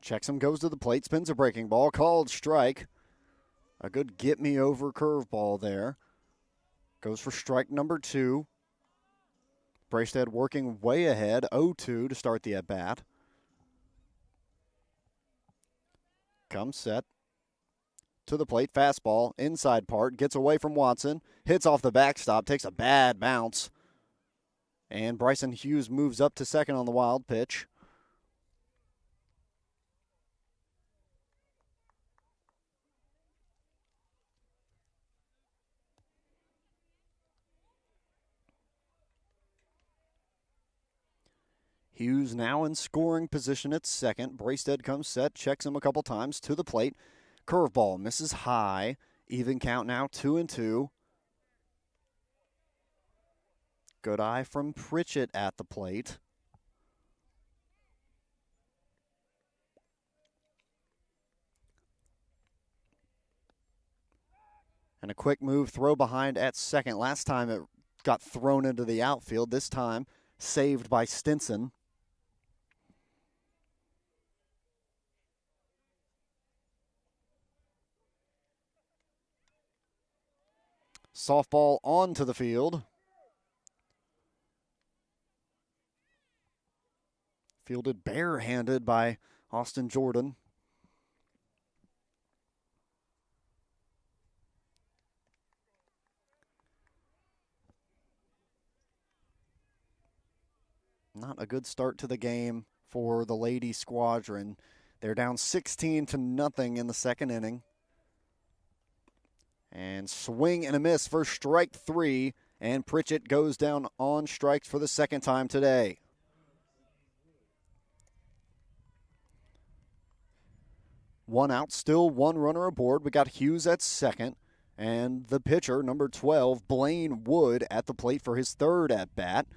Checks him, goes to the plate, spins a breaking ball, called strike. A good get-me-over curveball there. Goes for strike number 2. Bracestead working way ahead, 0-2 to start the at-bat. Comes set. To the plate, fastball, inside part, gets away from Watson, hits off the backstop, takes a bad bounce. And Bryson Hughes moves up to second on the wild pitch. Hughes now in scoring position at second. Bracestead comes set, checks him a couple times to the plate. Curveball misses high. Even count now, 2-2. Good eye from Pritchett at the plate. And a quick move throw behind at second. Last time it got thrown into the outfield. This time saved by Stinson. Softball onto the field. Fielded barehanded by Austin Jordan. Not a good start to the game for the Lady Squadron. They're down 16-0 in the second inning. And swing and a miss for strike three. And Pritchett goes down on strikes for the second time today. One out, still one runner aboard. We got Hughes at second. And the pitcher, number 12, Blaine Wood, at the plate for his third at bat.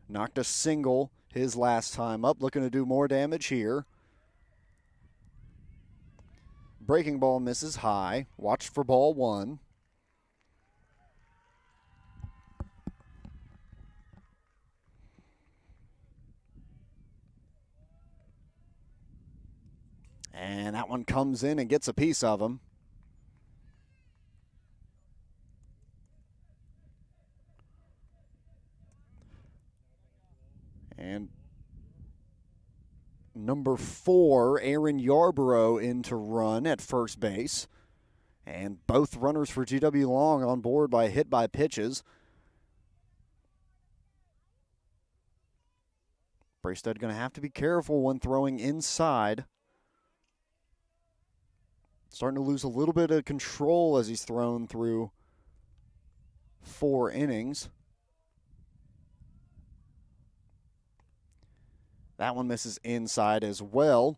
Knocked a single his last time up, looking to do more damage here. Breaking ball misses high. Watched for ball one. And that one comes in and gets a piece of him. And number 4, Aaron Yarborough, in to run at first base. And both runners for GW Long on board by hit by pitches. Brastead going to have to be careful when throwing inside. Starting to lose a little bit of control as he's thrown through 4 innings. That one misses inside as well.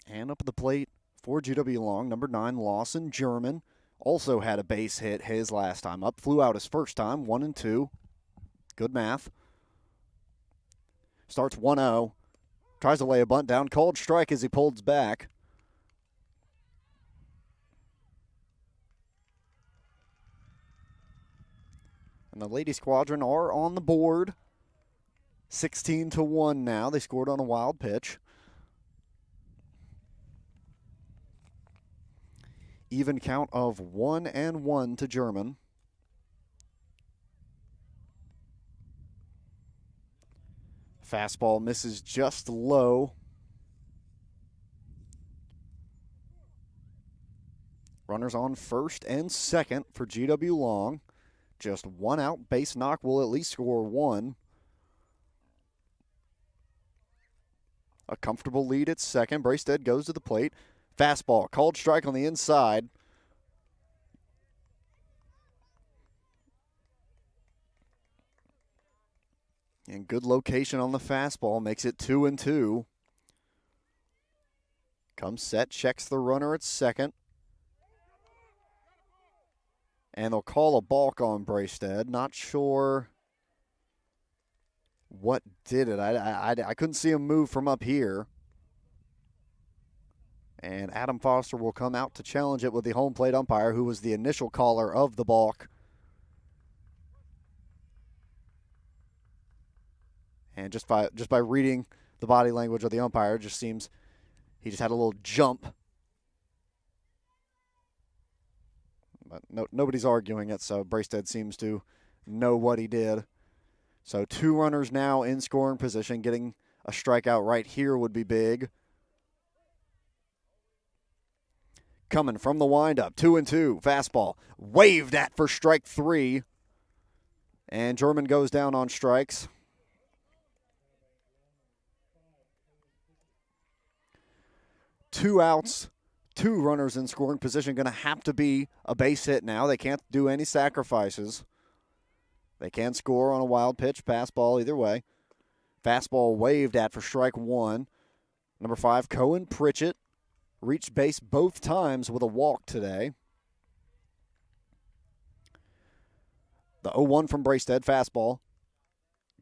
And up at the plate for GW Long, number 9, Lawson German. Also had a base hit his last time up. Flew out his first time, 1-2. Good math. Starts 1-0. Tries to lay a bunt down. Called strike as he pulls back. And the Lady Squadron are on the board. 16-1 now. They scored on a wild pitch. Even count of 1-1 to German. Fastball misses just low. Runners on first and second for GW Long. Just one out. Base knock will at least score one. A comfortable lead at second. Brastead goes to the plate. Fastball. Called strike on the inside. And good location on the fastball makes it 2-2. Comes set, checks the runner at second. And they'll call a balk on Brastead. Not sure what did it. I couldn't see him move from up here. And Adam Foster will come out to challenge it with the home plate umpire, who was the initial caller of the balk. And just by reading the body language of the umpire, it just seems he just had a little jump. But nobody's arguing it, so Brastead seems to know what he did. So 2 runners now in scoring position. Getting a strikeout right here would be big. Coming from the windup, 2-2, fastball. Waved at for strike 3. And German goes down on strikes. Two outs, 2 runners in scoring position. Going to have to be a base hit now. They can't do any sacrifices. They can score on a wild pitch, pass ball, either way. Fastball waved at for strike 1. Number 5, Cohen Pritchett reached base both times with a walk today. The 0-1 from Bracestead, fastball.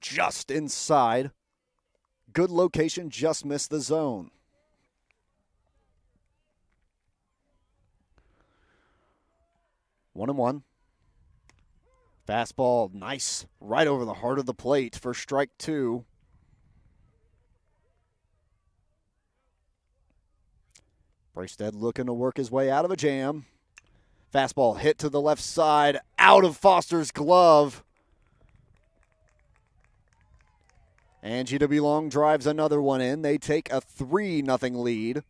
Just inside. Good location, just missed the zone. One and one. Fastball, nice. Right over the heart of the plate for strike two. Bracestead looking to work his way out of a jam. Fastball hit to the left side, out of Foster's glove. And GW Long drives another one in. They take a 3-0 lead.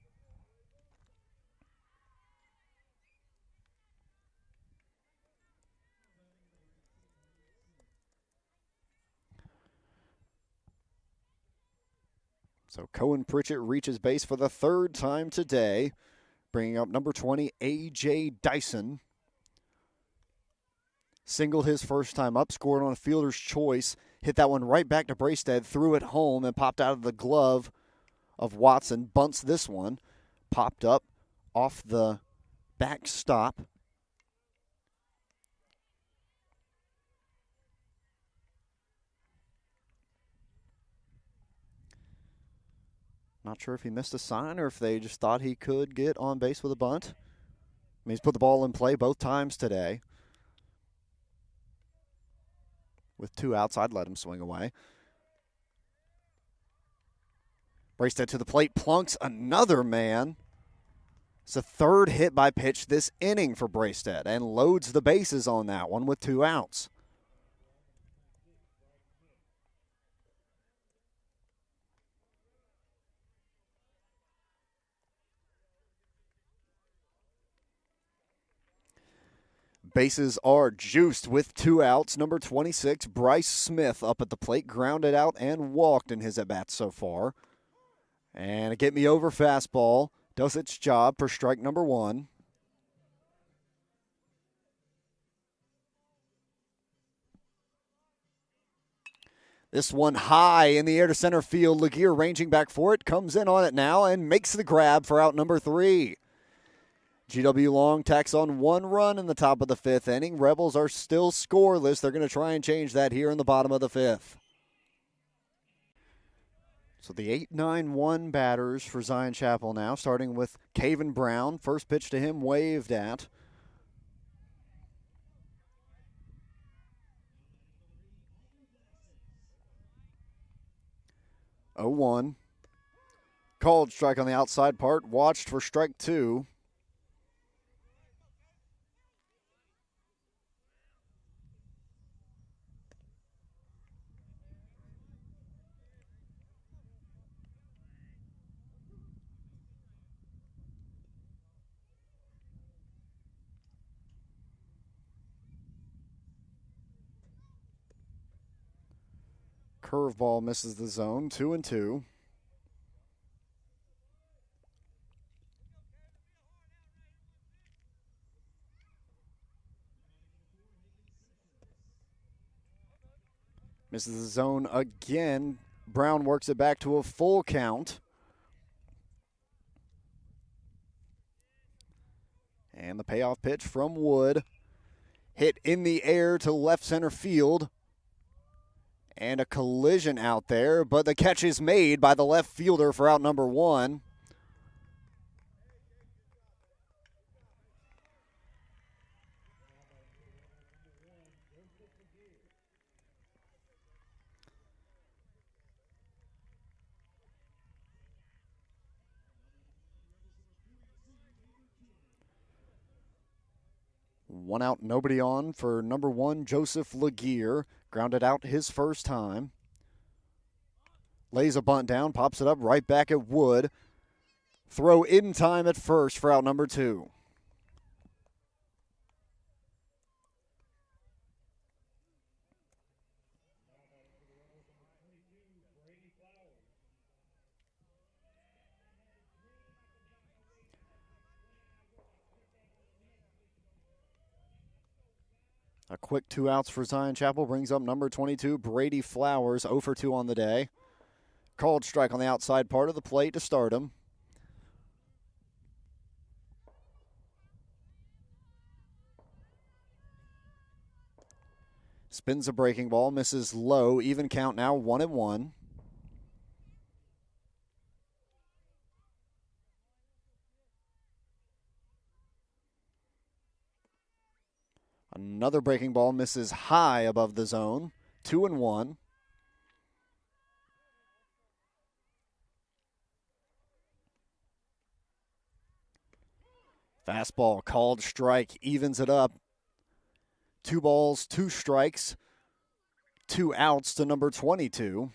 So Cohen Pritchett reaches base for the third time today, bringing up number 20, A.J. Dyson. Singled his first time up, scored on a fielder's choice, hit that one right back to Bracestead, threw it home, and popped out of the glove of Watson. Bunts this one, popped up off the backstop. Not sure if he missed a sign or if they just thought he could get on base with a bunt. I mean, he's put the ball in play both times today. With 2 outs, I'd let him swing away. Bracestead to the plate, plunks another man. It's the third hit by pitch this inning for Bracestead and loads the bases on that one with 2 outs. Bases are juiced with 2 outs. Number 26, Bryce Smith, up at the plate, grounded out and walked in his at-bats so far. And a get-me-over fastball does its job for strike number 1. This one high in the air to center field. Laguerre ranging back for it, comes in on it now and makes the grab for out number 3. GW Long tacks on 1 run in the top of the 5th inning. Rebels are still scoreless. They're going to try and change that here in the bottom of the 5th. So the 8-9-1 batters for Zion Chapel now, starting with Caven Brown. First pitch to him waved at. Oh, 1. Called strike on the outside part. Watched for strike 2. Curveball misses the zone, 2-2. Misses the zone again. Brown works it back to a full count. And the payoff pitch from Wood. Hit in the air to left center field. And a collision out there, but the catch is made by the left fielder for out number 1. One out, nobody on for number 1, Joseph Laguerre. Grounded out his first time. Lays a bunt down, pops it up right back at Wood. Throw in time at first for out number 2. A quick 2 outs for Zion Chapel brings up number 22, Brady Flowers, 0 for 2 on the day. Called strike on the outside part of the plate to start him. Spins a breaking ball, misses low. Even count now, 1-1. Another breaking ball misses high above the zone, 2-1. Fastball called strike, evens it up. 2 balls, 2 strikes, 2 outs to number 22.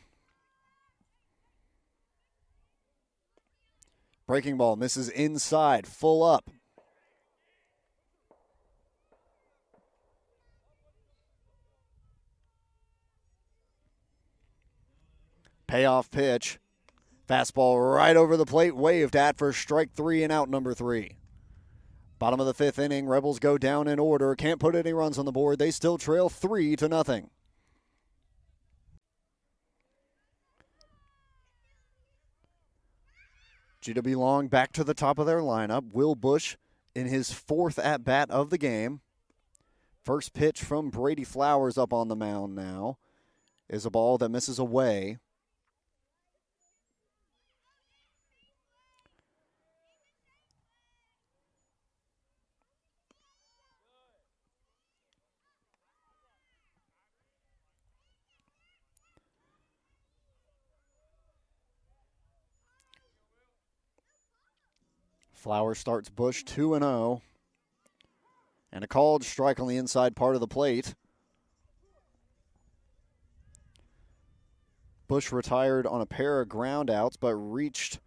Breaking ball misses inside, full up. Payoff pitch. Fastball right over the plate, waved at for strike 3 and out number 3. Bottom of the 5th inning, Rebels go down in order. Can't put any runs on the board. They still trail 3-0. GW Long back to the top of their lineup. Will Bush in his 4th at-bat of the game. First pitch from Brady Flowers up on the mound now is a ball that misses away. Flowers starts Bush 2-0. And a called strike on the inside part of the plate. Bush retired on a pair of ground outs, but reached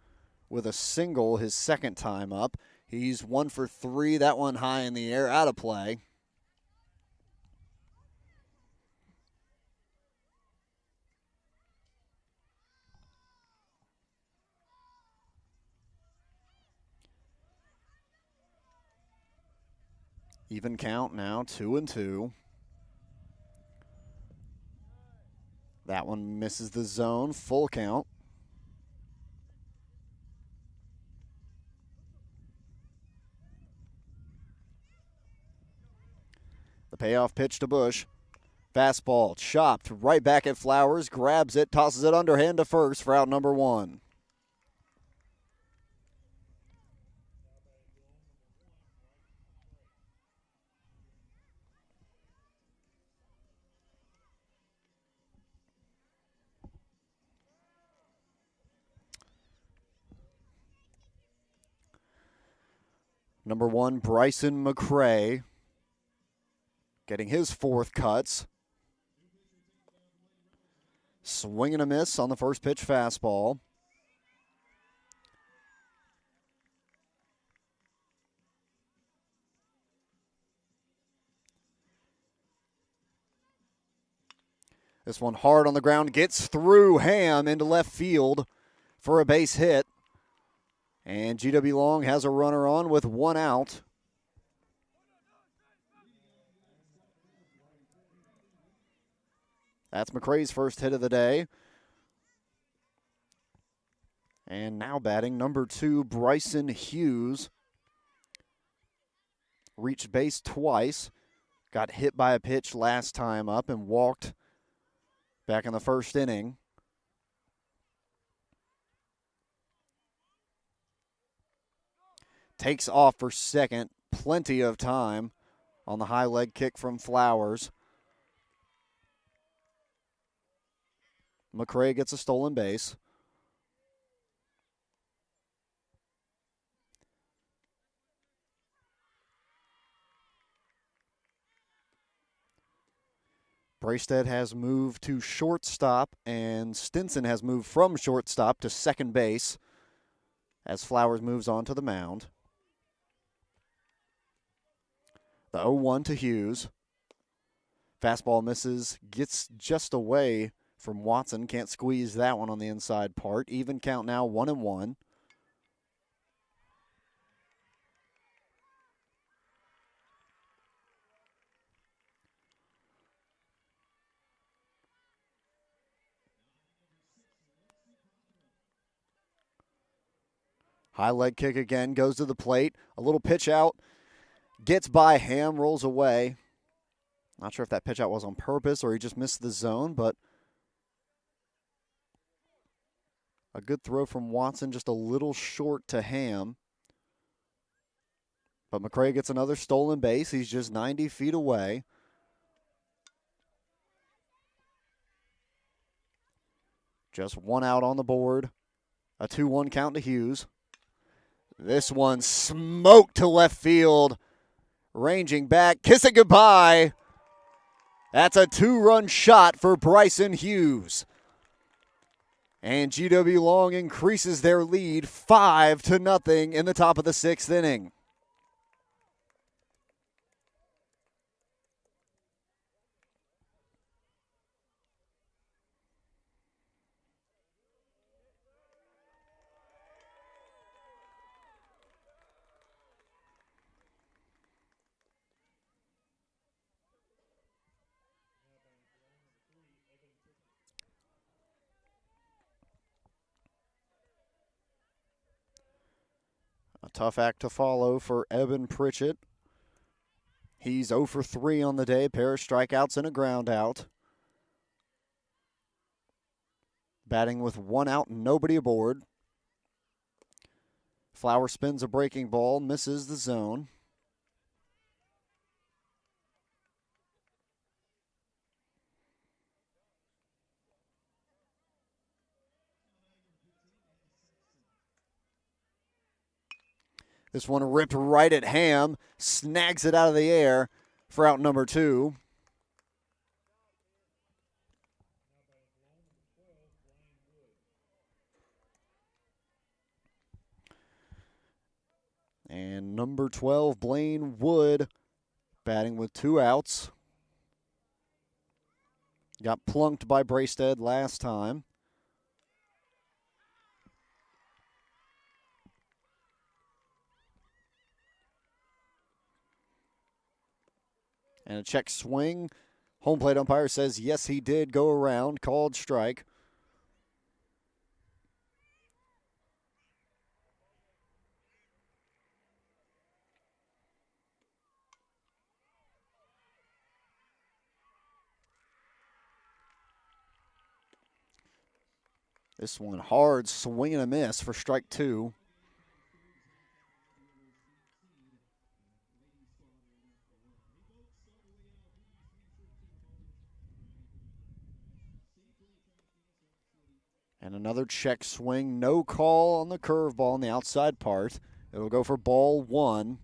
with a single his 2nd time up. He's 1 for 3. That one high in the air, out of play. Even count now, 2-2. That one misses the zone, full count. The payoff pitch to Bush. Fastball chopped right back at Flowers, grabs it, tosses it underhand to first for out number 1. Number 1, Bryson McCray, getting his 4th cuts. Swing and a miss on the first pitch fastball. This one hard on the ground, gets through Ham into left field for a base hit. And GW Long has a runner on with 1 out. That's McCray's first hit of the day. And now batting number 2, Bryson Hughes. Reached base twice. Got hit by a pitch last time up and walked back in the 1st inning. Takes off for second. Plenty of time on the high leg kick from Flowers. McCray gets a stolen base. Braystead has moved to shortstop, and Stinson has moved from shortstop to second base as Flowers moves on to the mound. The 0-1 to Hughes. Fastball misses, gets just away from Watson. Can't squeeze that one on the inside part. Even count now, 1-1. High leg kick again, goes to the plate. A little pitch out, gets by Ham, rolls away. Not sure if that pitch out was on purpose or he just missed the zone, but a good throw from Watson, just a little short to Ham. But McCray gets another stolen base. He's just 90 feet away. Just one out on the board. A 2-1 count to Hughes. This one smoked to left field. Ranging back, kiss it goodbye. That's a 2-run shot for Bryson Hughes. And GW Long increases their lead 5-0 in the top of the 6th inning. A tough act to follow for Evan Pritchett. He's 0 for 3 on the day, pair of strikeouts and a ground out. Batting with 1 out and nobody aboard. Flower spins a breaking ball, misses the zone. This one ripped right at Ham, snags it out of the air for out number 2. And number 12, Blaine Wood, batting with 2 outs. Got plunked by Bracestead last time. And a check swing. Home plate umpire says, yes, he did go around, called strike. This one hard, swing and a miss for strike 2. And another check swing, no call on the curveball on the outside part. It'll go for ball 1.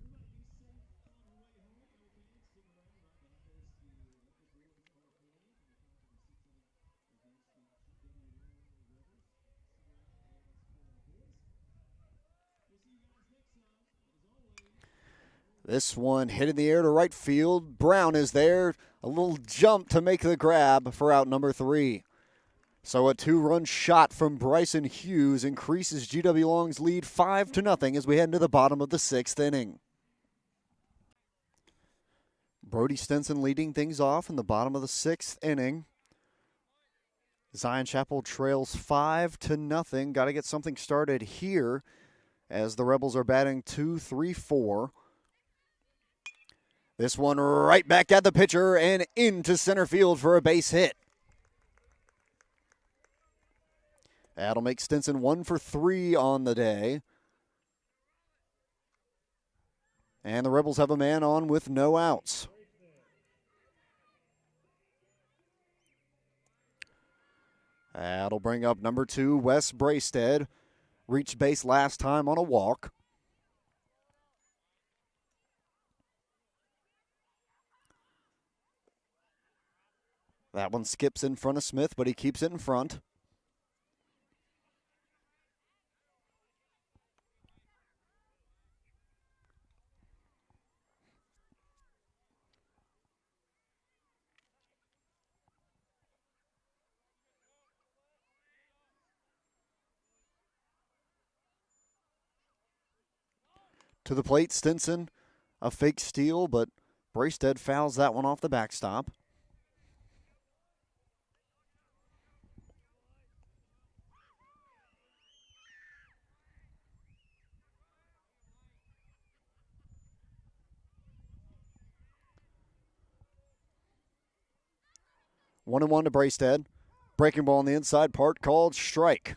This one hit in the air to right field. Brown is there. A little jump to make the grab for out number 3. So a 2-run shot from Bryson Hughes increases GW Long's lead 5-0 as we head into the bottom of the 6th inning. Brody Stinson leading things off in the bottom of the 6th inning. Zion Chapel trails 5-0. Got to get something started here as the Rebels are batting 2-3-4. This one right back at the pitcher and into center field for a base hit. That'll make Stinson 1 for 3 on the day. And the Rebels have a man on with no outs. That'll bring up number 2, Wes Bracestead. Reached base last time on a walk. That one skips in front of Smith, but he keeps it in front. To the plate, Stinson, a fake steal, but Bracestead fouls that one off the backstop. 1-1 to Brastead. Breaking ball on the inside part called strike.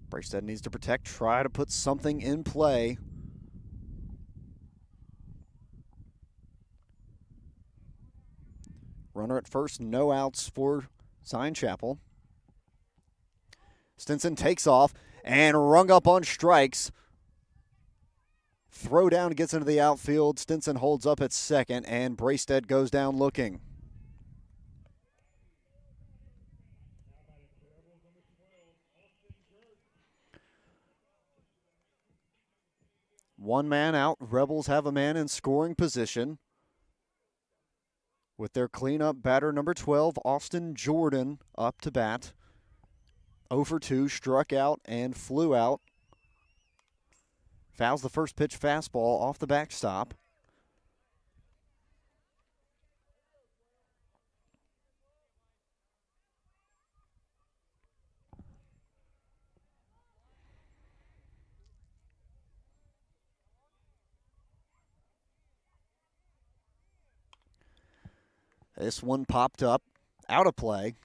Brastead needs to protect, try to put something in play. Runner at first, no outs for Zion Chapel. Stinson takes off and rung up on strikes. Throw down gets into the outfield. Stinson holds up at second, and Brastead goes down looking. One man out. Rebels have a man in scoring position. With their cleanup batter number 12, Austin Jordan, up to bat. 0 for 2, struck out and flew out. Fouls the first pitch fastball off the backstop. This one popped up, out of play.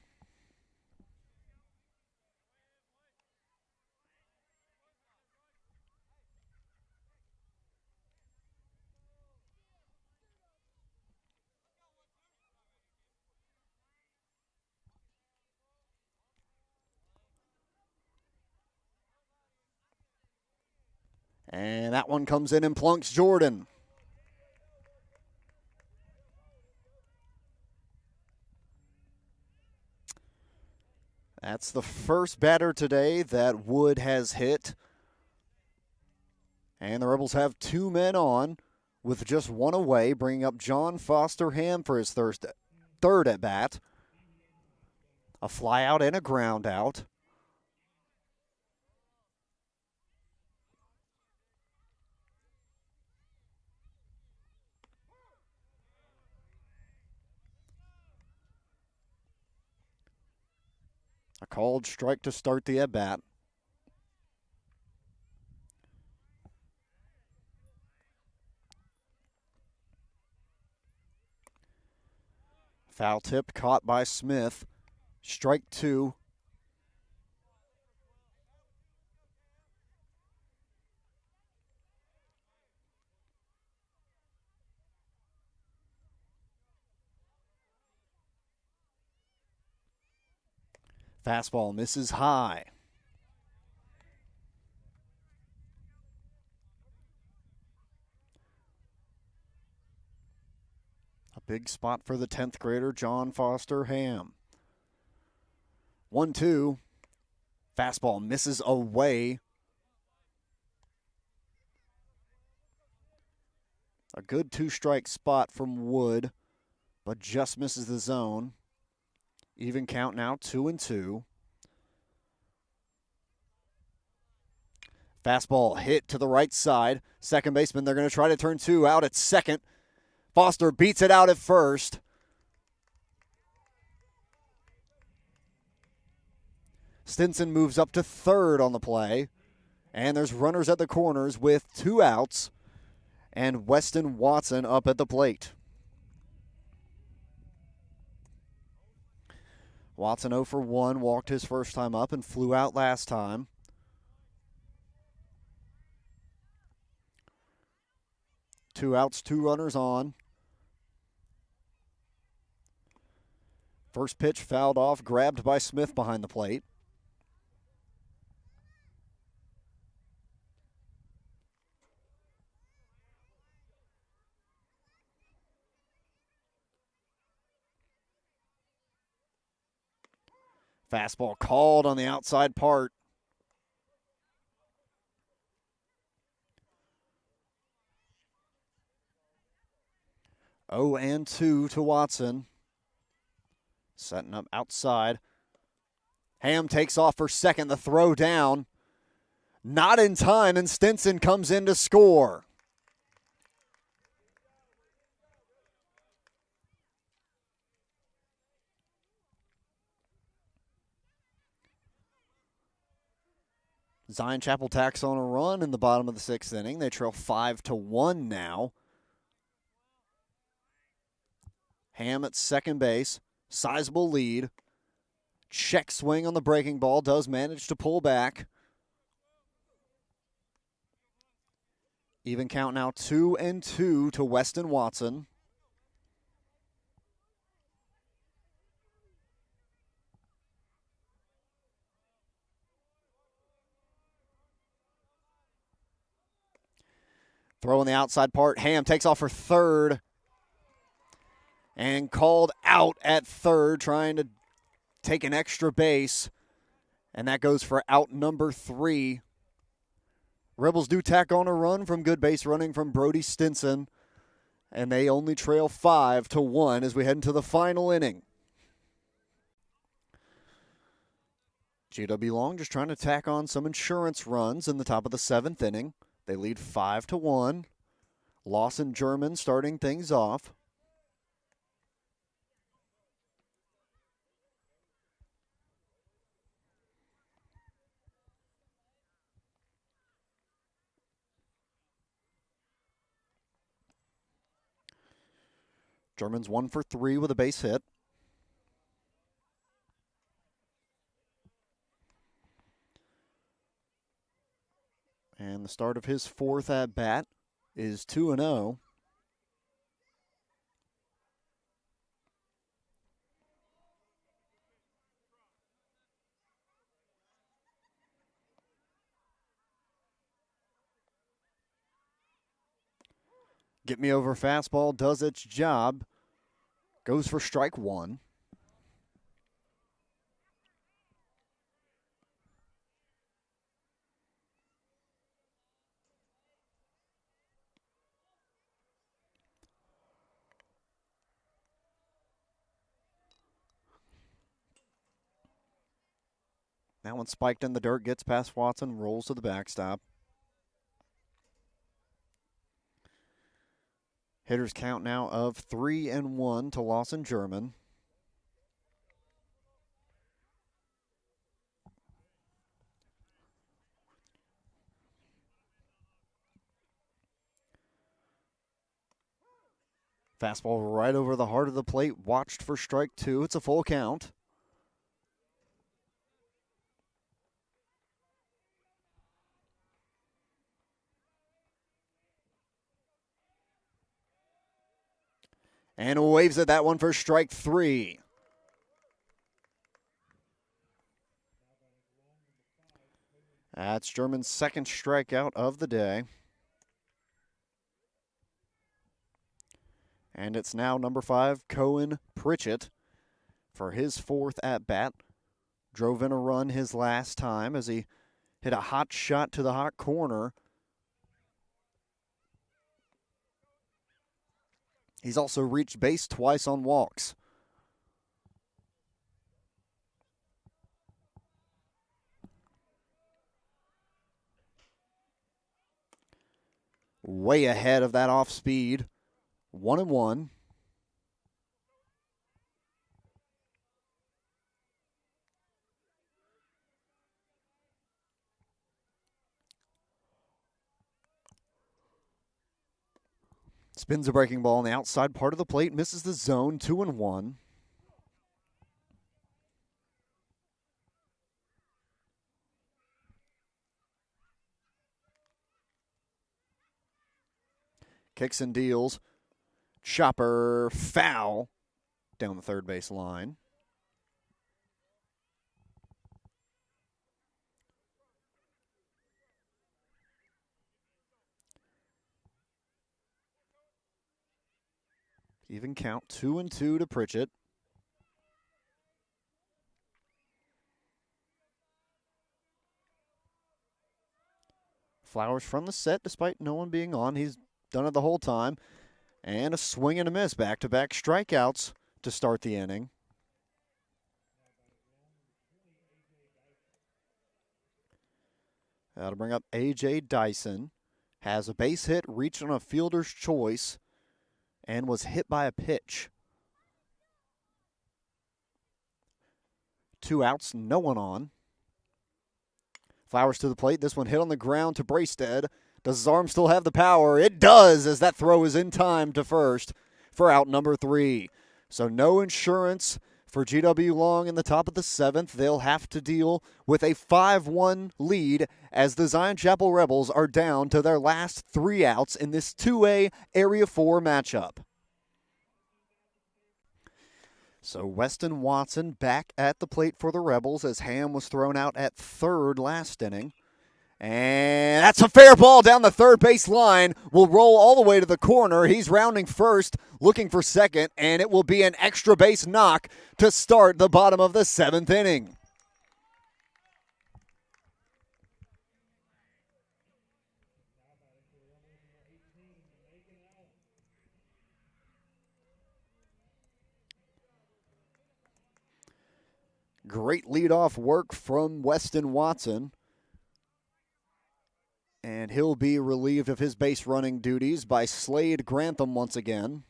And that one comes in and plunks Jordan. That's the first batter today that Wood has hit. And the Rebels have 2 men on with just 1 away, bringing up John Foster Ham for his third at bat. A fly out and a ground out. A called strike to start the at-bat. Foul tip caught by Smith. Strike 2. Fastball misses high. A big spot for the 10th grader, John Foster Ham. 1-2. Fastball misses away. A good 2-strike spot from Wood, but just misses the zone. Even count now, 2-2. Fastball hit to the right side. Second baseman, they're going to try to turn 2 out at second. Foster beats it out at first. Stinson moves up to third on the play. And there's runners at the corners with 2 outs. And Weston Watson up at the plate. Watson 0 for 1, walked his first time up and flew out last time. Two outs, 2 runners on. First pitch fouled off, grabbed by Smith behind the plate. Fastball called on the outside part. Oh and 2 to Watson. Setting up outside. Ham takes off for second. The throw down. Not in time, and Stinson comes in to score. Zion Chapel tacks on a run in the bottom of the 6th inning. They trail 5-1 now. Ham at second base. Sizable lead. Check swing on the breaking ball. Does manage to pull back. Even count now 2-2 to Weston Watson. Throw on the outside part. Ham takes off for third. And called out at third, trying to take an extra base. And that goes for out number 3. Rebels do tack on a run from good base running from Brody Stinson. And they only trail 5-1 as we head into the final inning. GW Long just trying to tack on some insurance runs in the top of the 7th inning. They lead 5-1. Lawson German starting things off. German's 1 for 3 with a base hit. And the start of his 4th at bat is 2-0. Get me over fastball does its job. Goes for strike 1. That one spiked in the dirt, gets past Watson, rolls to the backstop. Hitters count now of 3-1 to Lawson German. Fastball right over the heart of the plate, watched for strike 2. It's a full count. And waves at that one for strike 3. That's German's second strikeout of the day. And it's now number 5, Cohen Pritchett, for his 4th at-bat. Drove in a run his last time as he hit a hot shot to the hot corner. He's also reached base twice on walks. Way ahead of that off speed. 1-1. Spins a breaking ball on the outside part of the plate, misses the zone, 2-1. Kicks and deals. Chopper foul down the third base line. Even count 2-2 to Pritchett. Flowers from the set despite no one being on. He's done it the whole time. And a swing and a miss. Back-to-back strikeouts to start the inning. That'll bring up A.J. Dyson. Has a base hit, reached on a fielder's choice, and was hit by a pitch. 2 outs, no one on. Flowers to the plate. This one hit on the ground to Braystead. Does his arm still have the power? It does, as that throw is in time to first for out number 3. So no insurance for GW Long in the top of the 7th. They'll have to deal with a 5-1 lead as the Zion Chapel Rebels are down to their last 3 outs in this 2A Area 4 matchup. So Weston Watson back at the plate for the Rebels as Ham was thrown out at third last inning. And that's a fair ball down the third base line. Will roll all the way to the corner. He's rounding first, looking for second, and it will be an extra base knock to start the bottom of the 7th inning. Great leadoff work from Weston Watson. And he'll be relieved of his base running duties by Slade Grantham once again.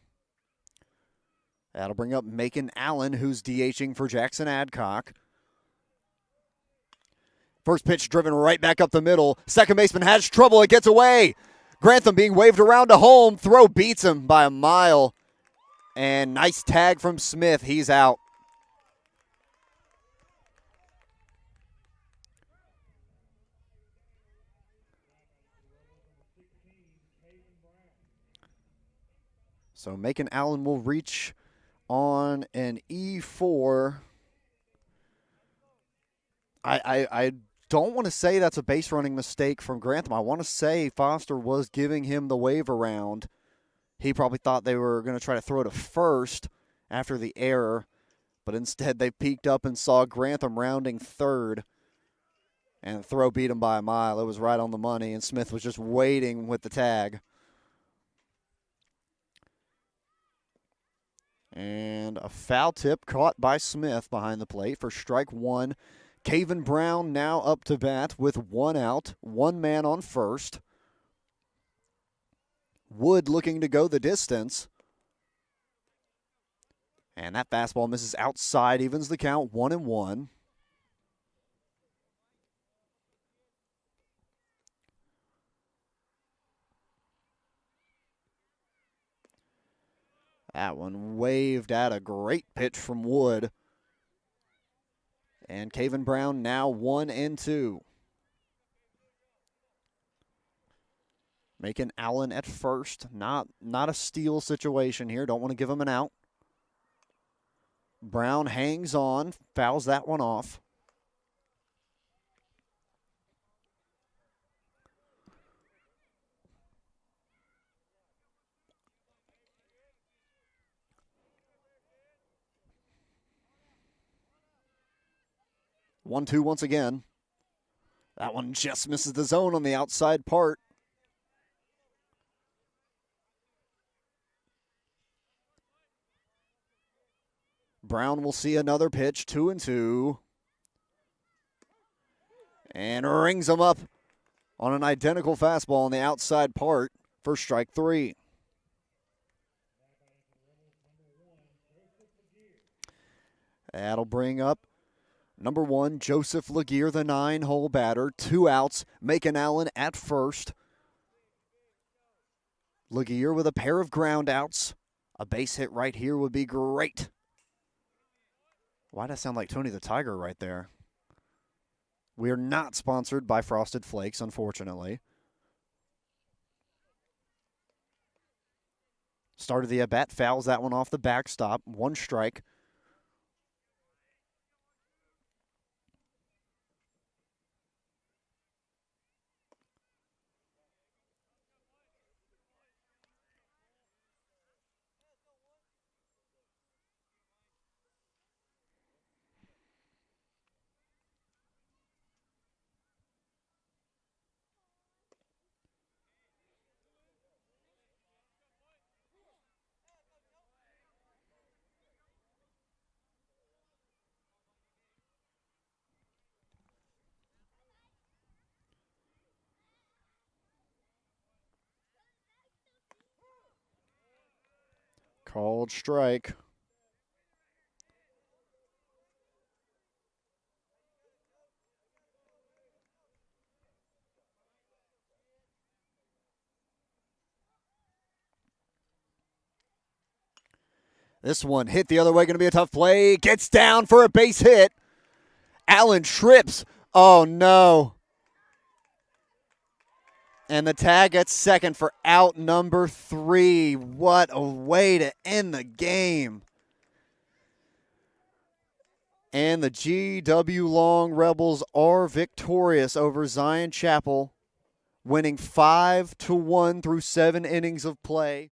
That'll bring up Macon Allen, who's DHing for Jackson Adcock. First pitch driven right back up the middle. Second baseman has trouble. It gets away. Grantham being waved around to home. Throw beats him by a mile. And nice tag from Smith. He's out. So Macon Allen will reach on an E4. I don't want to say that's a base running mistake from Grantham. I want to say Foster was giving him the wave around. He probably thought they were going to try to throw to first after the error, but instead they peeked up and saw Grantham rounding third, and the throw beat him by a mile. It was right on the money, and Smith was just waiting with the tag. And a foul tip caught by Smith behind the plate for strike one. Caven Brown now up to bat with 1 out, 1 man on first. Wood looking to go the distance. And that fastball misses outside, evens the count, 1-1. That one waved at a great pitch from Wood. And Caven Brown now 1-2. Macon Allen at first. Not a steal situation here. Don't want to give him an out. Brown hangs on, fouls that one off. One-two once again. That one just misses the zone on the outside part. Brown will see another pitch, 2-2. And rings him up on an identical fastball on the outside part for strike 3. That'll bring up number 1, Joseph Laguerre, the 9-hole batter. 2 outs, Macon Allen at first. Laguerre with a pair of ground outs. A base hit right here would be great. Why'd I sound like Tony the Tiger right there? We are not sponsored by Frosted Flakes, unfortunately. Started the at-bat, fouls that one off the backstop. 1 strike. Called strike. This one hit the other way, going to be a tough play. Gets down for a base hit. Allen trips. Oh, no. And the tag at second for out number 3. What a way to end the game. And the GW Long Rebels are victorious over Zion Chapel, winning 5-1 through 7 innings of play.